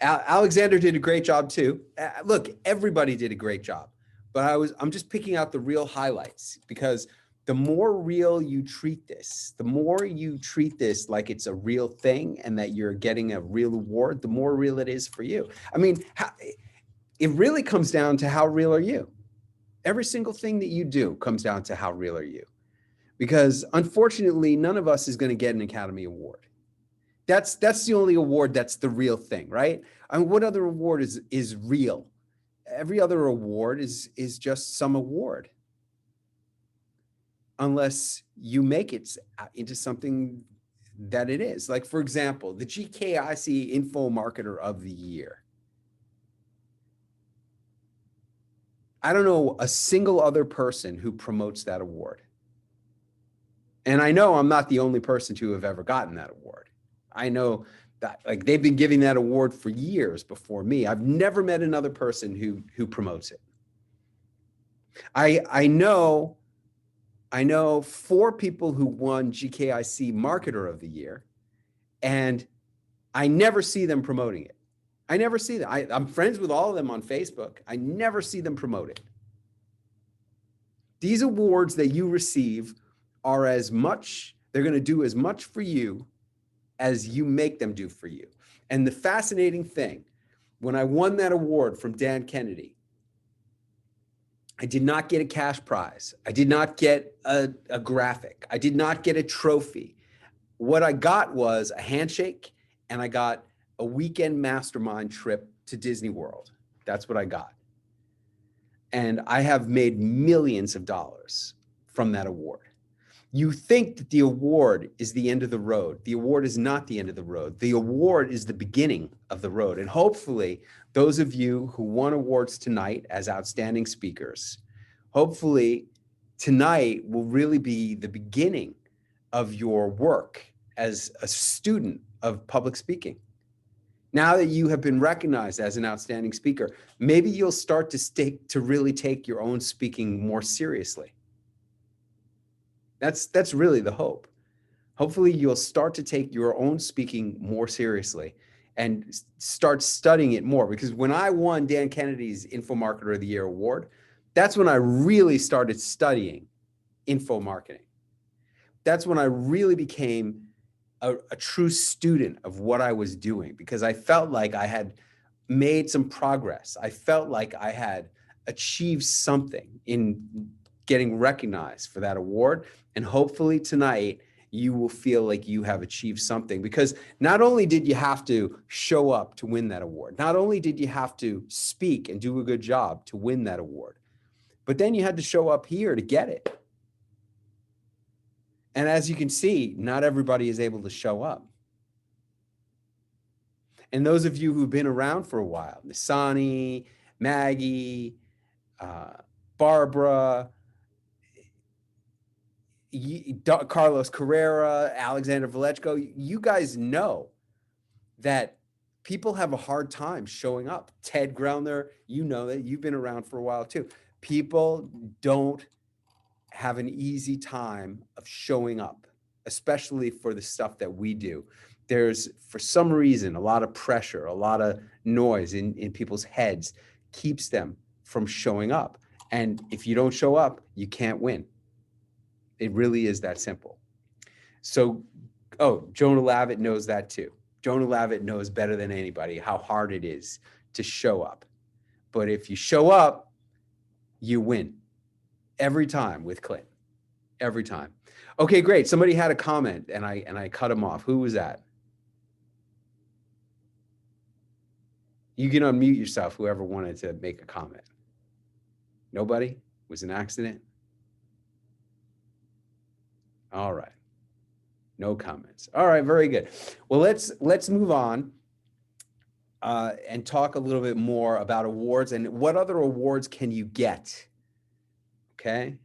Alexander did a great job too. Look, everybody did a great job. But I'm just picking out the real highlights, because the more real you treat this, the more you treat this like it's a real thing and that you're getting a real award, the more real it is for you. I mean, it really comes down to how real are you? Every single thing that you do comes down to how real are you? Because unfortunately, none of us is going to get an Academy Award. That's the only award that's the real thing, right? I mean, what other award is real? Every other award is just some award, unless you make it into something that it is. Like, for example, the GKIC Info Marketer of the Year. I don't know a single other person who promotes that award. And I know I'm not the only person to have ever gotten that award. I know that like they've been giving that award for years before me. I've never met another person who promotes it. I know 4 people who won GKIC Marketer of the Year, and I never see them promoting it. I never see them. I'm friends with all of them on Facebook. I never see them promote it. These awards that you receive are as much, they're going to do as much for you as you make them do for you. And the fascinating thing, when I won that award from Dan Kennedy, I did not get a cash prize. I did not get a graphic. I did not get a trophy. What I got was a handshake, and I got a weekend mastermind trip to Disney World. That's what I got. And I have made millions of dollars from that award. You think that the award is the end of the road. The award is not the end of the road. The award is the beginning of the road. And hopefully, those of you who won awards tonight as outstanding speakers, hopefully tonight will really be the beginning of your work as a student of public speaking. Now that you have been recognized as an outstanding speaker, maybe you'll start to really take your own speaking more seriously. That's really the hope. Hopefully you'll start to take your own speaking more seriously and start studying it more. Because when I won Dan Kennedy's Info Marketer of the Year award, that's when I really started studying info marketing. That's when I really became a true student of what I was doing, because I felt like I had made some progress. I felt like I had achieved something in getting recognized for that award. And hopefully tonight you will feel like you have achieved something, because not only did you have to show up to win that award, not only did you have to speak and do a good job to win that award, but then you had to show up here to get it. And as you can see, not everybody is able to show up. And those of you who've been around for a while, Nisani, Maggie, Barbara, Carlos Carrera, Alexander Valechko, you guys know that people have a hard time showing up. Ted Grellner, you know that, you've been around for a while too. People don't have an easy time of showing up, especially for the stuff that we do. There's, for some reason, a lot of pressure, a lot of noise in people's heads keeps them from showing up. And if you don't show up, you can't win. It really is that simple. So, oh, Jonah Lavitt knows that too. Jonah Lavitt knows better than anybody how hard it is to show up. But if you show up, you win. Every time with Clint, every time. Okay, great. Somebody had a comment and I cut him off. Who was that? You can unmute yourself, whoever wanted to make a comment. Nobody? It was an accident? All right. No comments. All right, very good. Well, let's move on and talk a little bit more about awards and what other awards can you get? Okay.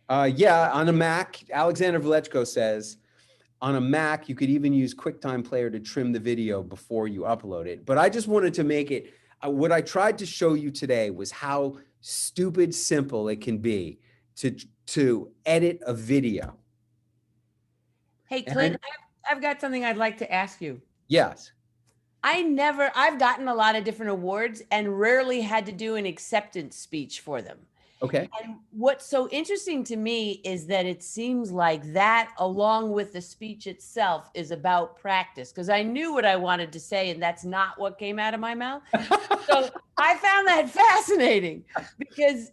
Yeah, on a Mac, Alexander Valechko says, on a Mac, you could even use QuickTime Player to trim the video before you upload it. But I just wanted to make it, what I tried to show you today was how stupid simple it can be to edit a video. Hey, Clint, I've got something I'd like to ask you. Yes. I've gotten a lot of different awards and rarely had to do an acceptance speech for them. Okay. And what's so interesting to me is that it seems like that, along with the speech itself, is about practice, because I knew what I wanted to say and that's not what came out of my mouth. So I found that fascinating, because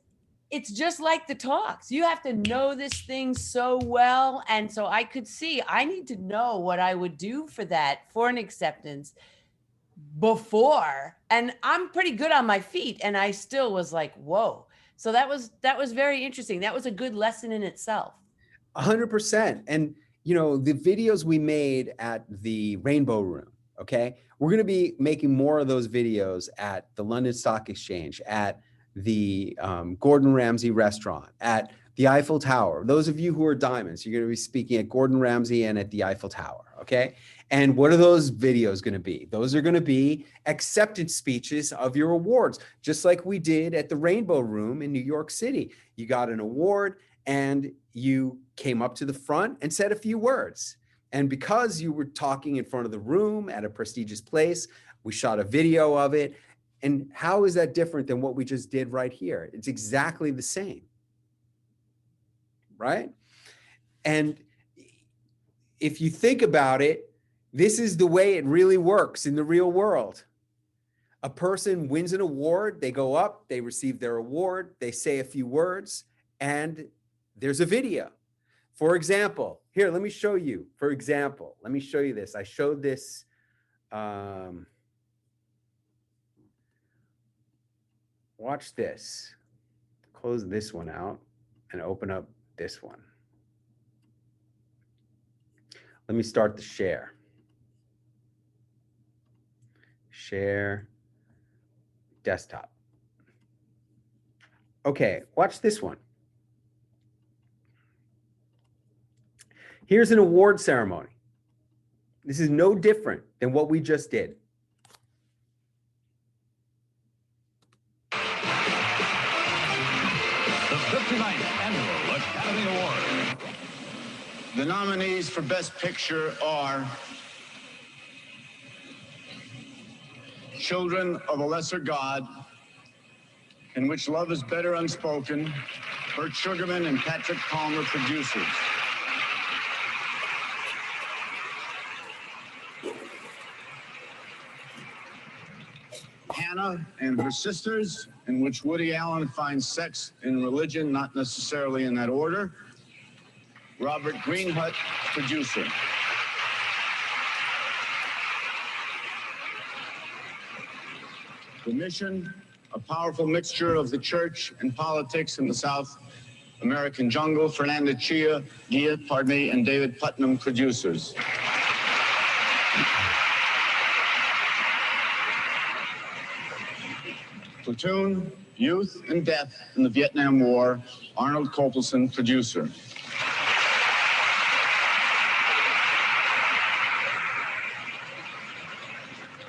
it's just like the talks. You have to know this thing so well. And so I could see, I need to know what I would do for that, for an acceptance before. And I'm pretty good on my feet. And I still was like, whoa. So that was very interesting. That was a good lesson in itself. 100%. And, you know, the videos we made at the Rainbow Room, okay, we're going to be making more of those videos at the London Stock Exchange, at the Gordon Ramsay restaurant, at the Eiffel Tower. Those of you who are diamonds, you're going to be speaking at Gordon Ramsay and at the Eiffel Tower, okay? And what are those videos going to be? Those are going to be acceptance speeches of your awards, just like we did at the Rainbow Room in New York City. You got an award and you came up to the front and said a few words. And because you were talking in front of the room at a prestigious place, we shot a video of it. And how is that different than what we just did right here? It's exactly the same, right? And if you think about it, this is the way it really works in the real world. A person wins an award, they go up, they receive their award, they say a few words, and there's a video. For example, here, let me show you. For example, let me show you this. I showed this. Watch this. Close this one out and open up this one. Let me start the share. Share desktop. Okay, watch this one. Here's an award ceremony. This is no different than what we just did. The 59th Annual Academy Award. The nominees for Best Picture are Children of a Lesser God, In Which Love is Better Unspoken, Burt Sugarman and Patrick Palmer, producers. Hannah and Her Sisters, in which Woody Allen finds sex in religion, not necessarily in that order. Robert Greenhut, producer. The Mission, a powerful mixture of the church and politics in the South American jungle. Fernanda Gia, and David Putnam, producers. Platoon, Youth and Death in the Vietnam War, Arnold Copelson, producer.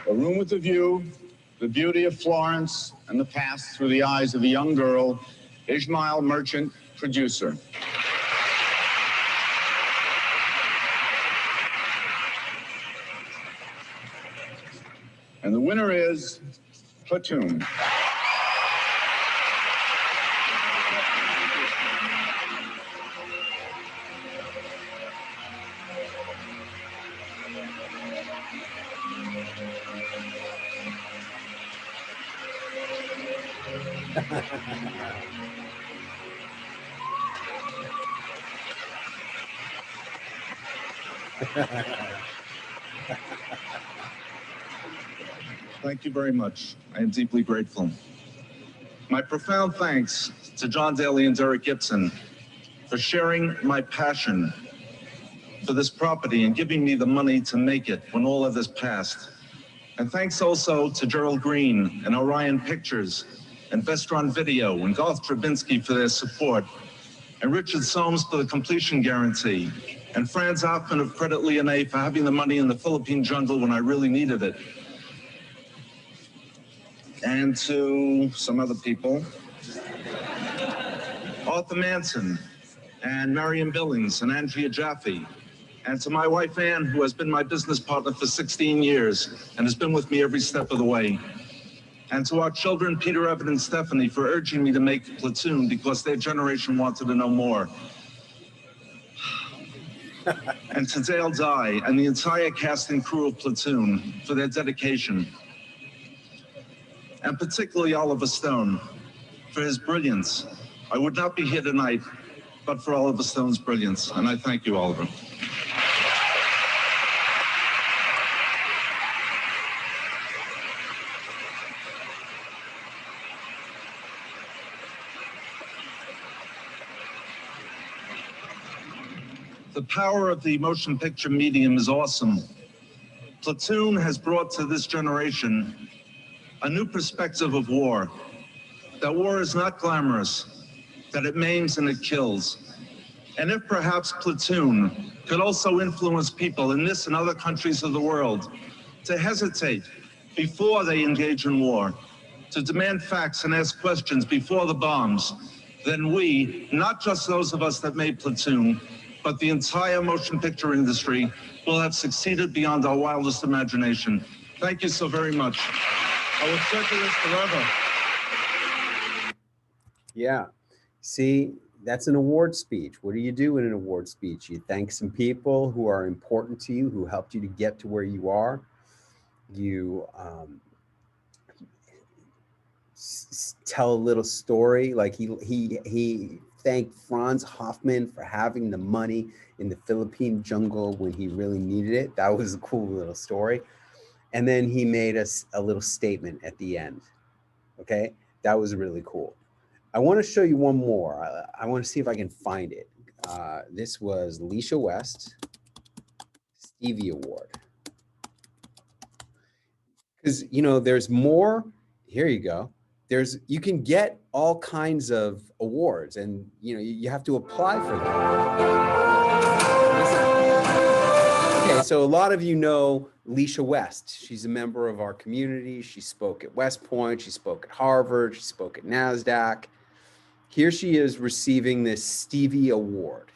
A Room with a View, The Beauty of Florence and the Past Through the Eyes of a Young Girl, Ishmael Merchant, producer. And the winner is Platoon. Thank you very much. I am deeply grateful. My profound thanks to John Daly and Derek Gibson for sharing my passion for this property and giving me the money to make it when all of this passed. And thanks also to Gerald Green and Orion Pictures and Vestron Video and Garth Drabinsky for their support, and Richard Soames for the completion guarantee, and Franz Hoffman of Credit Lyonnais for having the money in the Philippine jungle when I really needed it. And to some other people, Arthur Manson and Marion Billings and Andrea Jaffe, and to my wife Ann, who has been my business partner for 16 years and has been with me every step of the way. And to our children, Peter, Evan, and Stephanie, for urging me to make Platoon because their generation wanted to know more. And to Dale Dye and the entire cast and crew of Platoon for their dedication. And particularly Oliver Stone for his brilliance. I would not be here tonight but for Oliver Stone's brilliance, and I thank you, Oliver. The power of the motion picture medium is awesome. Platoon has brought to this generation a new perspective of war that war is not glamorous, that it maims and it kills. And if perhaps Platoon could also influence people in this and other countries of the world to hesitate before they engage in war, to demand facts and ask questions before the bombs, then we, not just those of us that made Platoon, but the entire motion picture industry will have succeeded beyond our wildest imagination. Thank you so very much. I will circle this forever. Yeah. See, that's an award speech. What do you do in an award speech? You thank some people who are important to you, who helped you to get to where you are. You tell a little story, like he thanked Franz Hoffman for having the money in the Philippine jungle when he really needed it. That was a cool little story. And then he made us a little statement at the end. Okay, that was really cool. I want to show you one more. I want to see if I can find it. This was Leisha West, Stevie Award. Because, you know, there's more. Here you go. You can get all kinds of awards, and, you know, you have to apply for them. Okay, so a lot of you know Leisha West. She's a member of our community. She spoke at West Point. She spoke at Harvard. She spoke at NASDAQ. Here she is receiving this Stevie Award.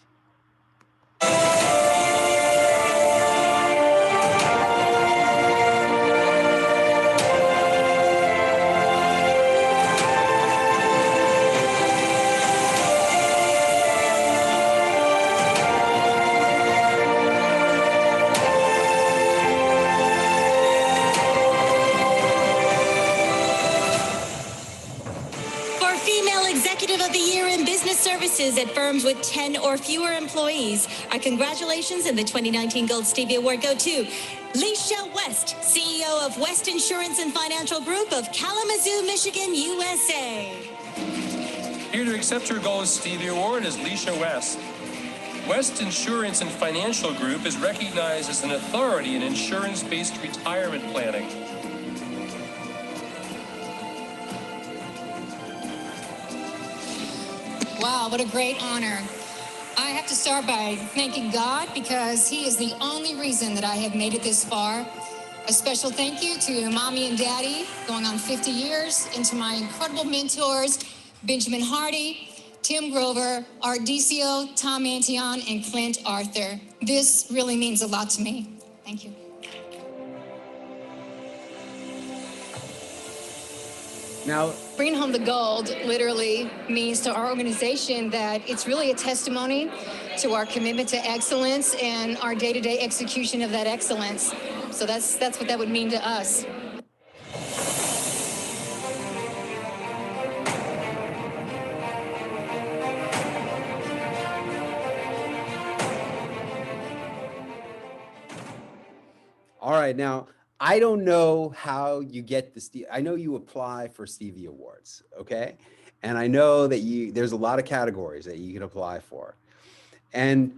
Executive of the Year in Business Services at firms with 10 or fewer employees. Our congratulations and the 2019 Gold Stevie Award go to Leisha West, CEO of West Insurance and Financial Group of Kalamazoo, Michigan, USA. Here to accept your Gold Stevie Award is Leisha West. West Insurance and Financial Group is recognized as an authority in insurance-based retirement planning. Wow, what a great honor. I have to start by thanking God because He is the only reason that I have made it this far. A special thank you to Mommy and Daddy, going on 50 years, and to my incredible mentors, Benjamin Hardy, Tim Grover, Art DCO, Tom Antion, and Clint Arthur. This really means a lot to me. Thank you. Now, bringing home the gold literally means to our organization that it's really a testimony to our commitment to excellence and our day-to-day execution of that excellence. So that's what that would mean to us. All right, now, I don't know how you get the I know you apply for Stevie Awards, okay? And I know that there's a lot of categories that you can apply for. And,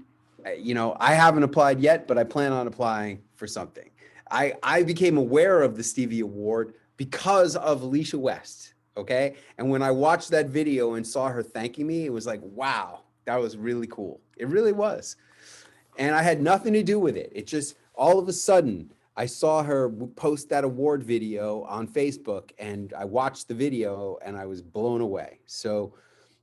you know, I haven't applied yet, but I plan on applying for something. I became aware of the Stevie Award because of Leisha West, okay? And when I watched that video and saw her thanking me, it was like, wow, that was really cool. It really was. And I had nothing to do with it. It just, all of a sudden, I saw her post that award video on Facebook, and I watched the video and I was blown away. So,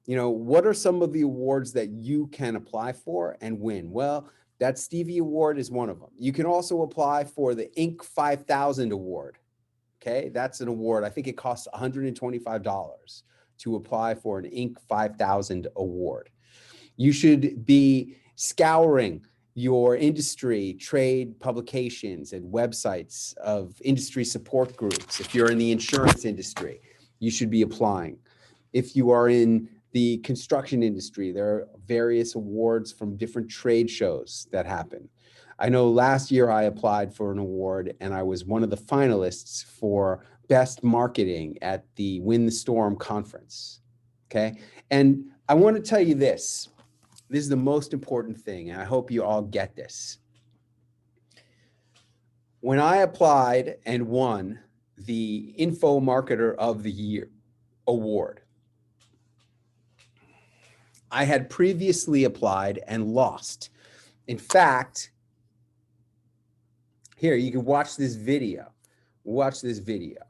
you know, what are some of the awards that you can apply for and win? Well, that Stevie Award is one of them. You can also apply for the Inc. 5000 Award. Okay, that's an award. I think it costs $125 to apply for an Inc. 5000 Award. You should be scouring your industry, trade publications, and websites of industry support groups. If you're in the insurance industry, you should be applying. If you are in the construction industry, there are various awards from different trade shows that happen. I know last year I applied for an award and I was one of the finalists for Best Marketing at the Win the Storm conference, okay? And I want to tell you this. This is the most important thing, and I hope you all get this. When I applied and won the Info Marketer of the Year award, I had previously applied and lost. In fact, here, you can watch this video. Watch this video.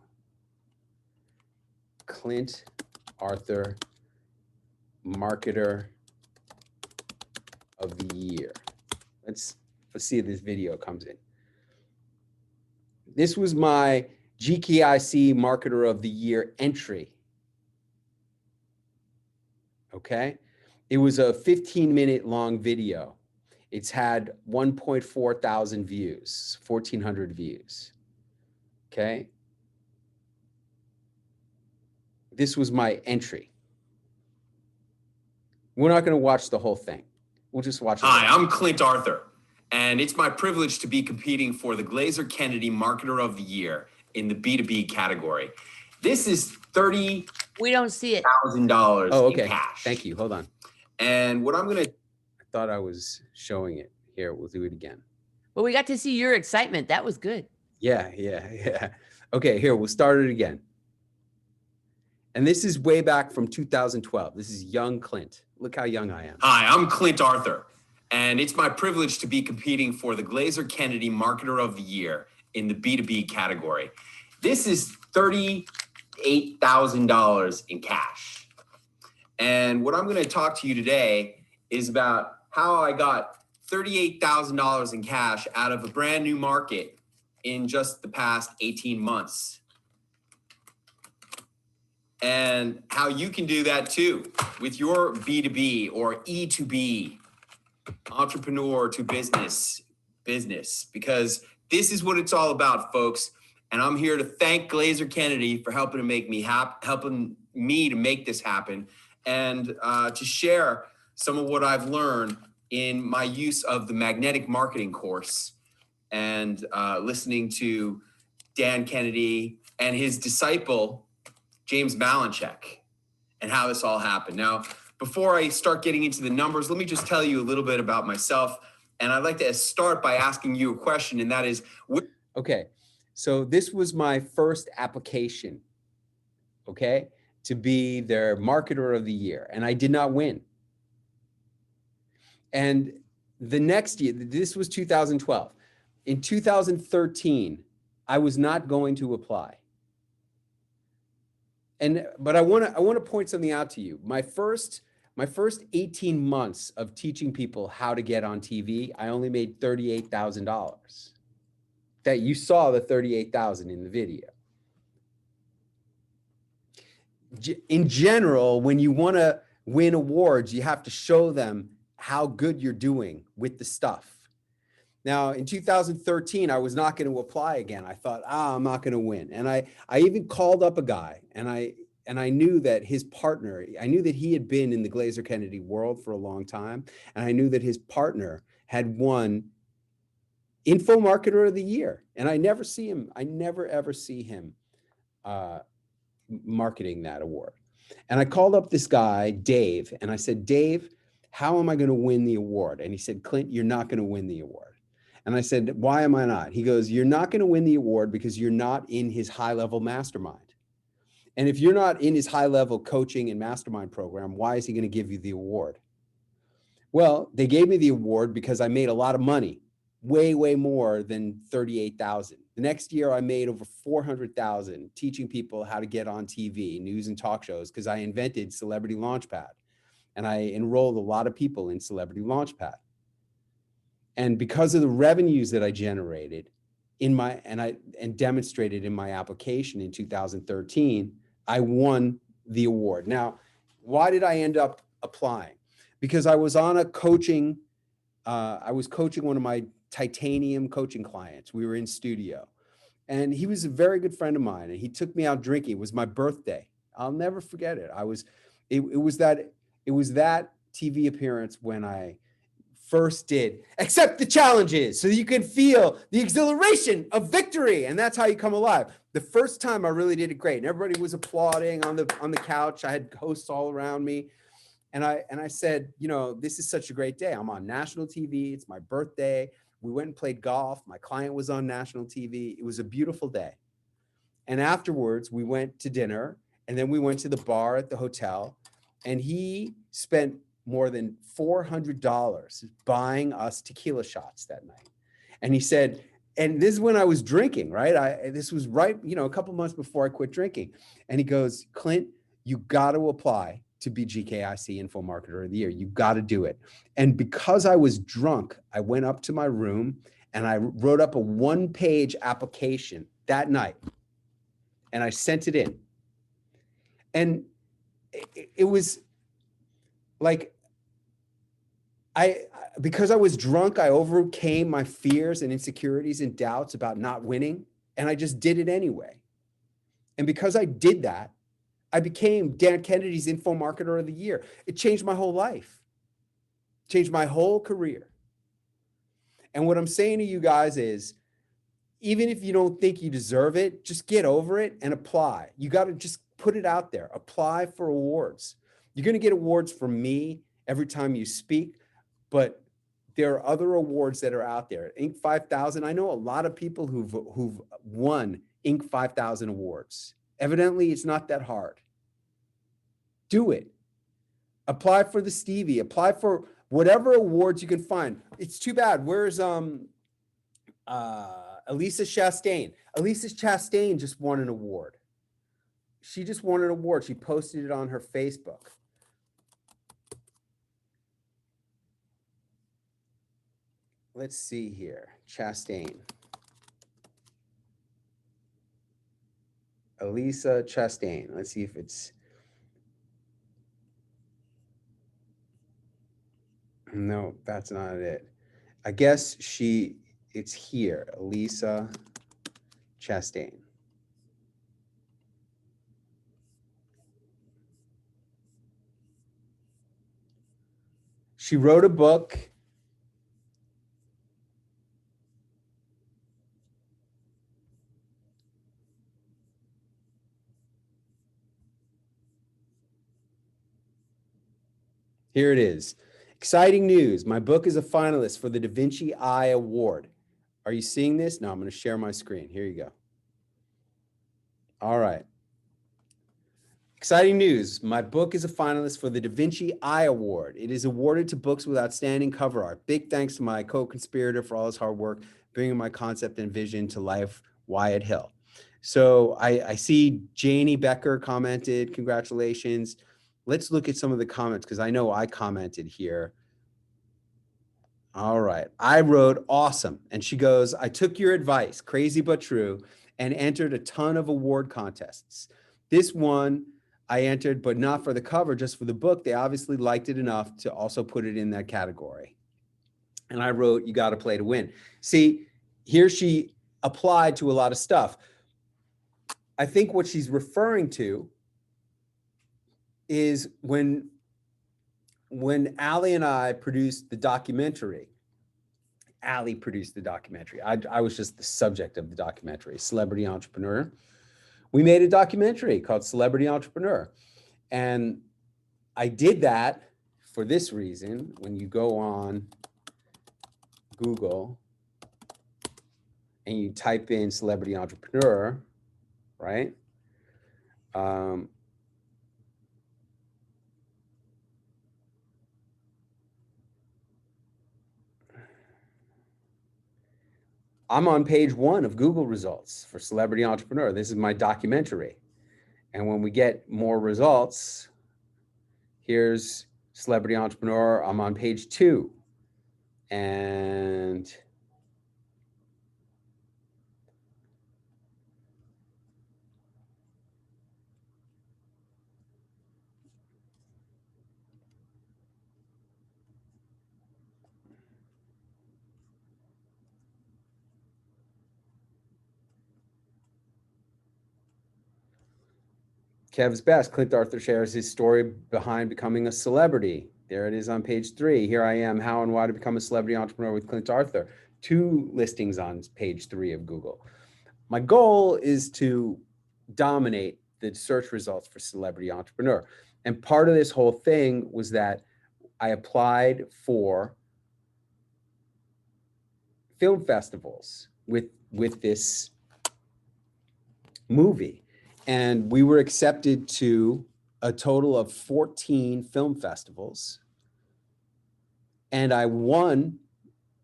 Clint Arthur, Marketer of the Year. Let's see if this video comes in. This was my GKIC Marketer of the Year entry. Okay? It was a 15-minute long video. It's had 1.4 thousand views, 1,400 views. Okay? This was my entry. We're not going to watch the whole thing. We'll just watch it. Hi, I'm Clint Arthur, and it's my privilege to be competing for the Glazer Kennedy Marketer of the Year in the B2B category. This is We don't see it. $30,000 in cash. Thank you. Hold on. And what I'm going to, I thought I was showing it. Here, we'll do it again. But we got to see your excitement. That was good. Yeah. Okay, here, we'll start it again. And this is way back from 2012. This is young Clint. Look how young I am. Hi, I'm Clint Arthur, and it's my privilege to be competing for the Glazer Kennedy Marketer of the Year in the B2B category. This is $38,000 in cash. And what I'm going to talk to you today is about how I got $38,000 in cash out of a brand new market in just the past 18 months. And how you can do that too with your B2B or E2B, entrepreneur to business, because this is what it's all about, folks. And I'm here to thank Glazer Kennedy for helping me to make this happen, and to share some of what I've learned in my use of the magnetic marketing course, and listening to Dan Kennedy and his disciple, James Malinchak, and how this all happened. Now, before I start getting into the numbers, let me just tell you a little bit about myself. And I'd like to start by asking you a question, and that is, okay, so this was my first application, okay, to be their Marketer of the Year, and I did not win. And the next year, this was 2012. In 2013, I was not going to apply. But I want to point something out to you. My first 18 months of teaching people how to get on TV, I only made $38,000. That you saw the $38,000 in the video. In general, when you want to win awards, you have to show them how good you're doing with the stuff. Now, in 2013, I was not going to apply again. I thought, I'm not going to win. And I even called up a guy, and I knew that his partner, I knew that he had been in the Glazer Kennedy world for a long time. And I knew that his partner had won Info Marketer of the Year. And I never ever see him marketing that award. And I called up this guy, Dave, and I said, Dave, how am I going to win the award? And he said, Clint, you're not going to win the award. And I said, why am I not? He goes, you're not going to win the award because you're not in his high-level mastermind. And if you're not in his high-level coaching and mastermind program, why is he going to give you the award? Well, they gave me the award because I made a lot of money, way more than $38,000. The next year, I made over $400,000 teaching people how to get on TV, news and talk shows, because I invented Celebrity Launchpad. And I enrolled a lot of people in Celebrity Launchpad. And because of the revenues that I generated and demonstrated in my application in 2013, I won the award. Now, why did I end up applying? Because I was on a coaching, I was coaching one of my titanium coaching clients. We were in studio, and he was a very good friend of mine, and he took me out drinking. It was my birthday. I'll never forget it. It was that TV appearance when I first did accept the challenges so you can feel the exhilaration of victory, and that's how you come alive. The first time I really did it great, and everybody was applauding on the couch. I had hosts all around me, and I said, this is such a great day. I'm on national TV. It's my birthday. We went and played golf. My client was on national TV. It was a beautiful day. And afterwards, we went to dinner, and then we went to the bar at the hotel, and he spent more than $400 buying us tequila shots that night. And he said, and this is when I was drinking, right? This was right, a couple months before I quit drinking. And he goes, Clint, you got to apply to be GKIC Info Marketer of the Year. You got to do it. And because I was drunk, I went up to my room and I wrote up a 1-page application that night. And I sent it in. And it was like, because I was drunk, I overcame my fears and insecurities and doubts about not winning, and I just did it anyway. And because I did that, I became Dan Kennedy's Info Marketer of the Year. It changed my whole life, changed my whole career. And what I'm saying to you guys is, even if you don't think you deserve it, just get over it and apply. You got to just put it out there. Apply for awards. You're going to get awards from me every time you speak, but there are other awards that are out there. Inc. 5000, I know a lot of people who've won Inc. 5000 awards. Evidently, it's not that hard. Do it. Apply for the Stevie. Apply for whatever awards you can find. It's too bad. Where's Elisa Chastain? Elisa Chastain just won an award. She just won an award. She posted it on her Facebook. Let's see here. Chastain. Elisa Chastain. Let's see if it's... No, that's not it. I guess it's here. Elisa Chastain. She wrote a book. Here it is. Exciting news. My book is a finalist for the Da Vinci Eye Award. Are you seeing this? No, I'm going to share my screen. Here you go. All right. Exciting news. My book is a finalist for the Da Vinci Eye Award. It is awarded to books with outstanding cover art. Big thanks to my co-conspirator for all his hard work, bringing my concept and vision to life, Wyatt Hill. So I see Janie Becker commented, congratulations. Let's look at some of the comments because I know I commented here. All right. I wrote awesome. And she goes, I took your advice, crazy but true, and entered a ton of award contests. This one I entered, but not for the cover, just for the book. They obviously liked it enough to also put it in that category. And I wrote, you got to play to win. See, here she applied to a lot of stuff. I think what she's referring to is when Allie and I produced the documentary, Allie produced the documentary. I was just the subject of the documentary, Celebrity Entrepreneur. We made a documentary called Celebrity Entrepreneur. And I did that for this reason. When you go on Google and you type in Celebrity Entrepreneur, right? I'm on page 1 of Google results for Celebrity Entrepreneur. This is my documentary. And when we get more results, here's Celebrity Entrepreneur. I'm on page 2. And Kev's Best, Clint Arthur shares his story behind becoming a celebrity. There it is on page 3. Here I am, how and why to become a celebrity entrepreneur with Clint Arthur. 2 listings on page 3 of Google. My goal is to dominate the search results for celebrity entrepreneur. And part of this whole thing was that I applied for film festivals with this movie. And we were accepted to a total of 14 film festivals And I won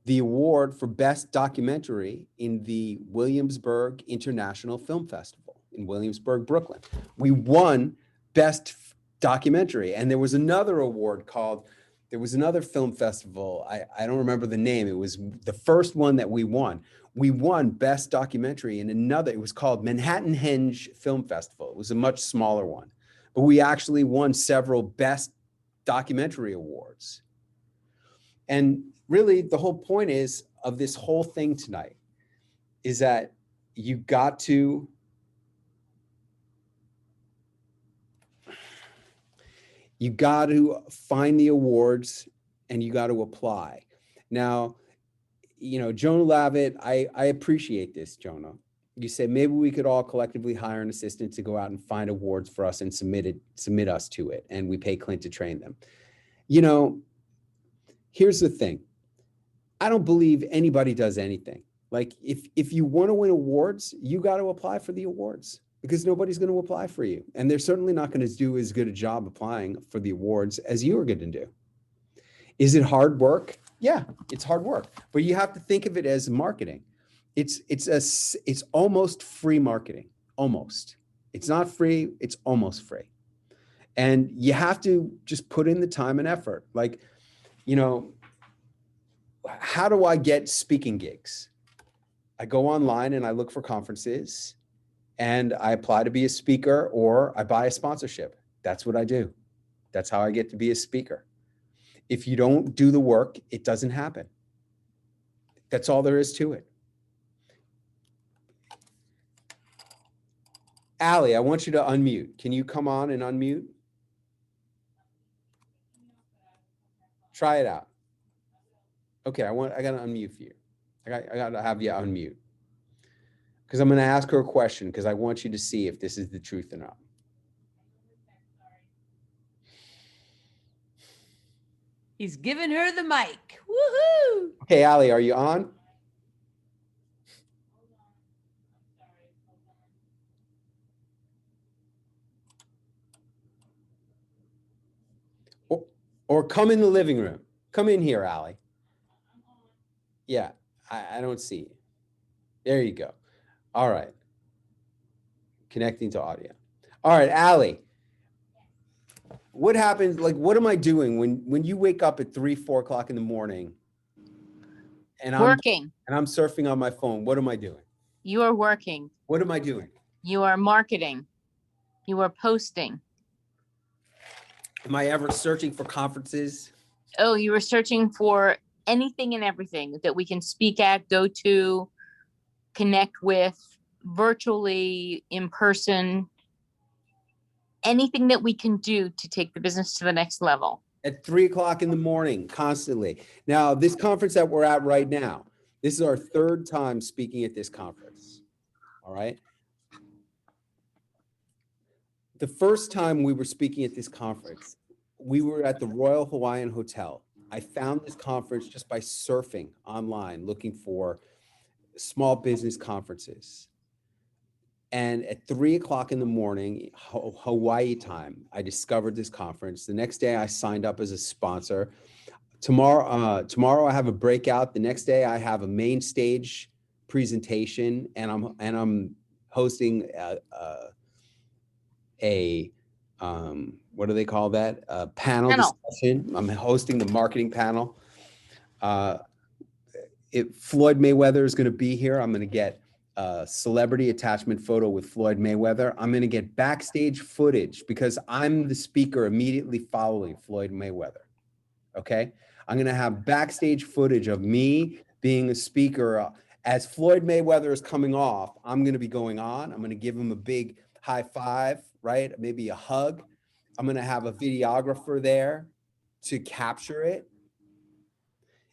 the award for Best Documentary in the Williamsburg International Film Festival in Williamsburg, Brooklyn. We won Best Documentary. And there was another award called, there was another film festival. I don't remember the name. It was the first one that we won. We won Best Documentary in another, it was called Manhattan Henge Film Festival. It was a much smaller one, but we actually won several Best Documentary awards. And really the whole point is of this whole thing tonight is that you got to find the awards and you got to apply. Now, you know, Jonah Lavitt, I appreciate this, Jonah. You said maybe we could all collectively hire an assistant to go out and find awards for us and submit us to it, and we pay Clint to train them. You know, here's the thing. I don't believe anybody does anything. Like if you want to win awards, you got to apply for the awards because nobody's going to apply for you. And they're certainly not going to do as good a job applying for the awards as you are going to do. Is it hard work? Yeah, it's hard work, but you have to think of it as marketing. It's almost free marketing, almost. It's not free, it's almost free. And you have to just put in the time and effort. Like, you know, how do I get speaking gigs? I go online and I look for conferences and I apply to be a speaker or I buy a sponsorship. That's what I do. That's how I get to be a speaker. If you don't do the work, it doesn't happen. That's all there is to it. Allie, I want you to unmute. Can you come on and unmute? Try it out. Okay, I got to unmute for you. I got to have you unmute. Because I'm going to ask her a question because I want you to see if this is the truth or not. He's giving her the mic. Woohoo! Okay, Allie, are you on? Or come in the living room. Come in here, Allie. Yeah, I don't see you. There you go. All right. Connecting to audio. All right, Allie. What happens, like, what am I doing when you wake up at 3, 4 o'clock in the morning and I'm surfing on my phone? What am I doing? You are working. What am I doing? You are marketing. You are posting. Am I ever searching for conferences? Oh, you were searching for anything and everything that we can speak at, go to, connect with, virtually, in person, anything that we can do to take the business to the next level. At 3 o'clock in the morning, constantly. Now, this conference that we're at right now, this is our 3rd time speaking at this conference. All right. The first time we were speaking at this conference, we were at the Royal Hawaiian Hotel. I found this conference just by surfing online, looking for small business conferences. And at 3 o'clock in the morning, Hawaii time, I discovered this conference. The next day I signed up as a sponsor. Tomorrow I have a breakout. The next day I have a main stage presentation and I'm hosting what do they call that? A panel discussion. I'm hosting the marketing panel. Floyd Mayweather is going to be here. I'm going to get a celebrity attachment photo with Floyd Mayweather. I'm going to get backstage footage because I'm the speaker immediately following Floyd Mayweather. Okay. I'm going to have backstage footage of me being a speaker. As Floyd Mayweather is coming off, I'm going to be going on. I'm going to give him a big high five, right? Maybe a hug. I'm going to have a videographer there to capture it.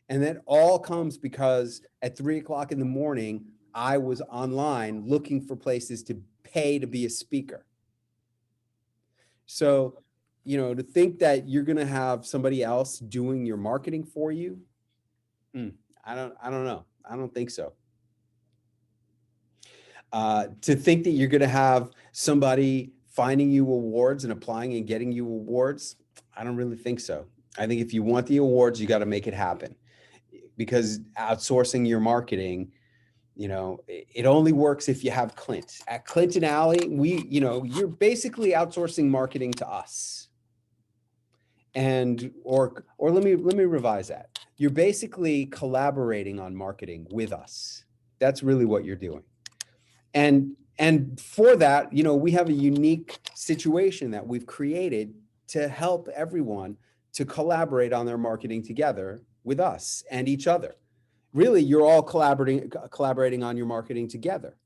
And that all comes because at 3 o'clock in the morning, I was online looking for places to pay to be a speaker. So, you know, to think that you're going to have somebody else doing your marketing for you, I don't know. I don't think so. To think that you're going to have somebody finding you awards and applying and getting you awards, I don't really think so. I think if you want the awards, you got to make it happen, because outsourcing your marketing, you know, it only works if you have Clint. At Clint and Allie, you're basically outsourcing marketing to us. And, or let me revise that. You're basically collaborating on marketing with us. That's really what you're doing. And for that, we have a unique situation that we've created to help everyone to collaborate on their marketing together with us and each other. Really, you're all collaborating on your marketing together,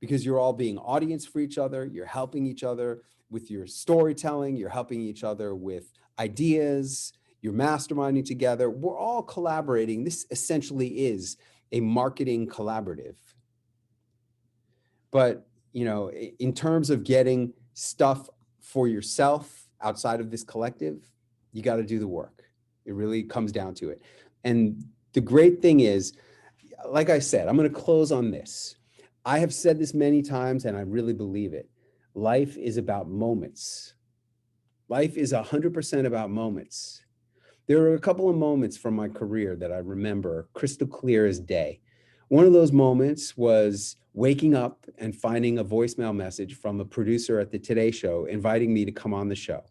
because you're all being audience for each other. You're helping each other with your storytelling. You're helping each other with ideas. You're masterminding together. We're all collaborating. This essentially is a marketing collaborative. But, in terms of getting stuff for yourself outside of this collective, you got to do the work. It really comes down to it. And the great thing is, like I said, I'm going to close on this. I have said this many times, and I really believe it. Life is about moments. Life is 100% about moments. There are a couple of moments from my career that I remember crystal clear as day. One of those moments was waking up and finding a voicemail message from a producer at the Today Show inviting me to come on the show.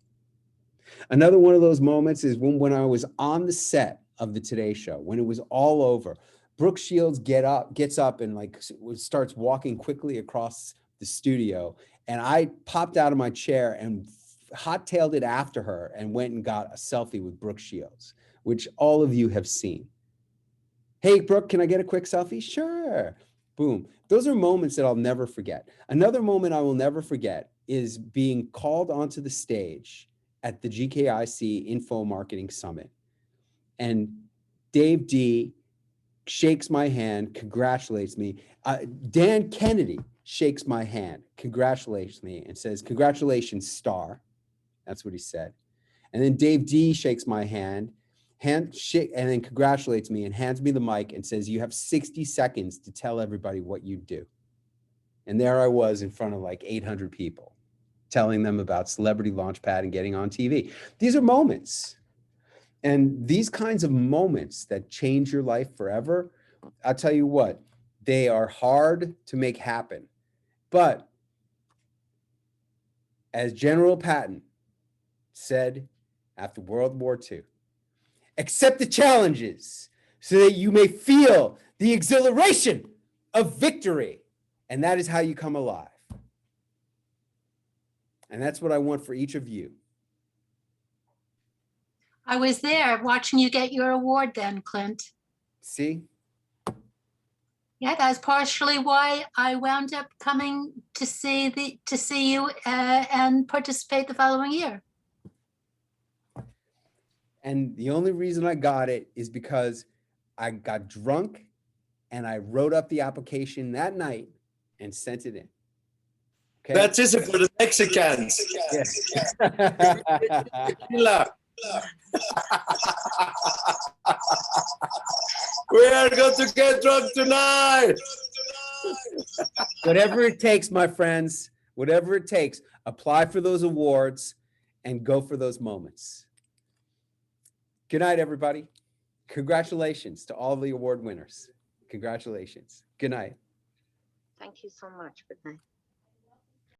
Another one of those moments is when I was on the set of the Today Show, when it was all over. Brooke Shields gets up and starts walking quickly across the studio. And I popped out of my chair and hot-tailed it after her and went and got a selfie with Brooke Shields, which all of you have seen. Hey, Brooke, can I get a quick selfie? Sure. Boom. Those are moments that I'll never forget. Another moment I will never forget is being called onto the stage at the GKIC Info Marketing Summit. And Dave D shakes my hand, congratulates me. Dan Kennedy shakes my hand, congratulates me, and says, "Congratulations, star." That's what he said. And then Dave D shakes my hand, and then congratulates me and hands me the mic and says, "You have 60 seconds to tell everybody what you do." And there I was in front of like 800 people, telling them about Celebrity Launchpad and getting on TV. These are moments. And these kinds of moments that change your life forever, I'll tell you what, they are hard to make happen. But as General Patton said after World War II, accept the challenges so that you may feel the exhilaration of victory. And that is how you come alive. And that's what I want for each of you. I was there watching you get your award then, Clint. See? Yeah, that's partially why I wound up coming to see you and participate the following year. And the only reason I got it is because I got drunk and I wrote up the application that night and sent it in. Okay? That's it for the Mexicans. Yes. We are going to get drunk tonight. Whatever it takes, my friends, whatever it takes, apply for those awards and go for those moments. Good night, everybody. Congratulations to all the award winners. Congratulations. Good night. Thank you so much. Good night.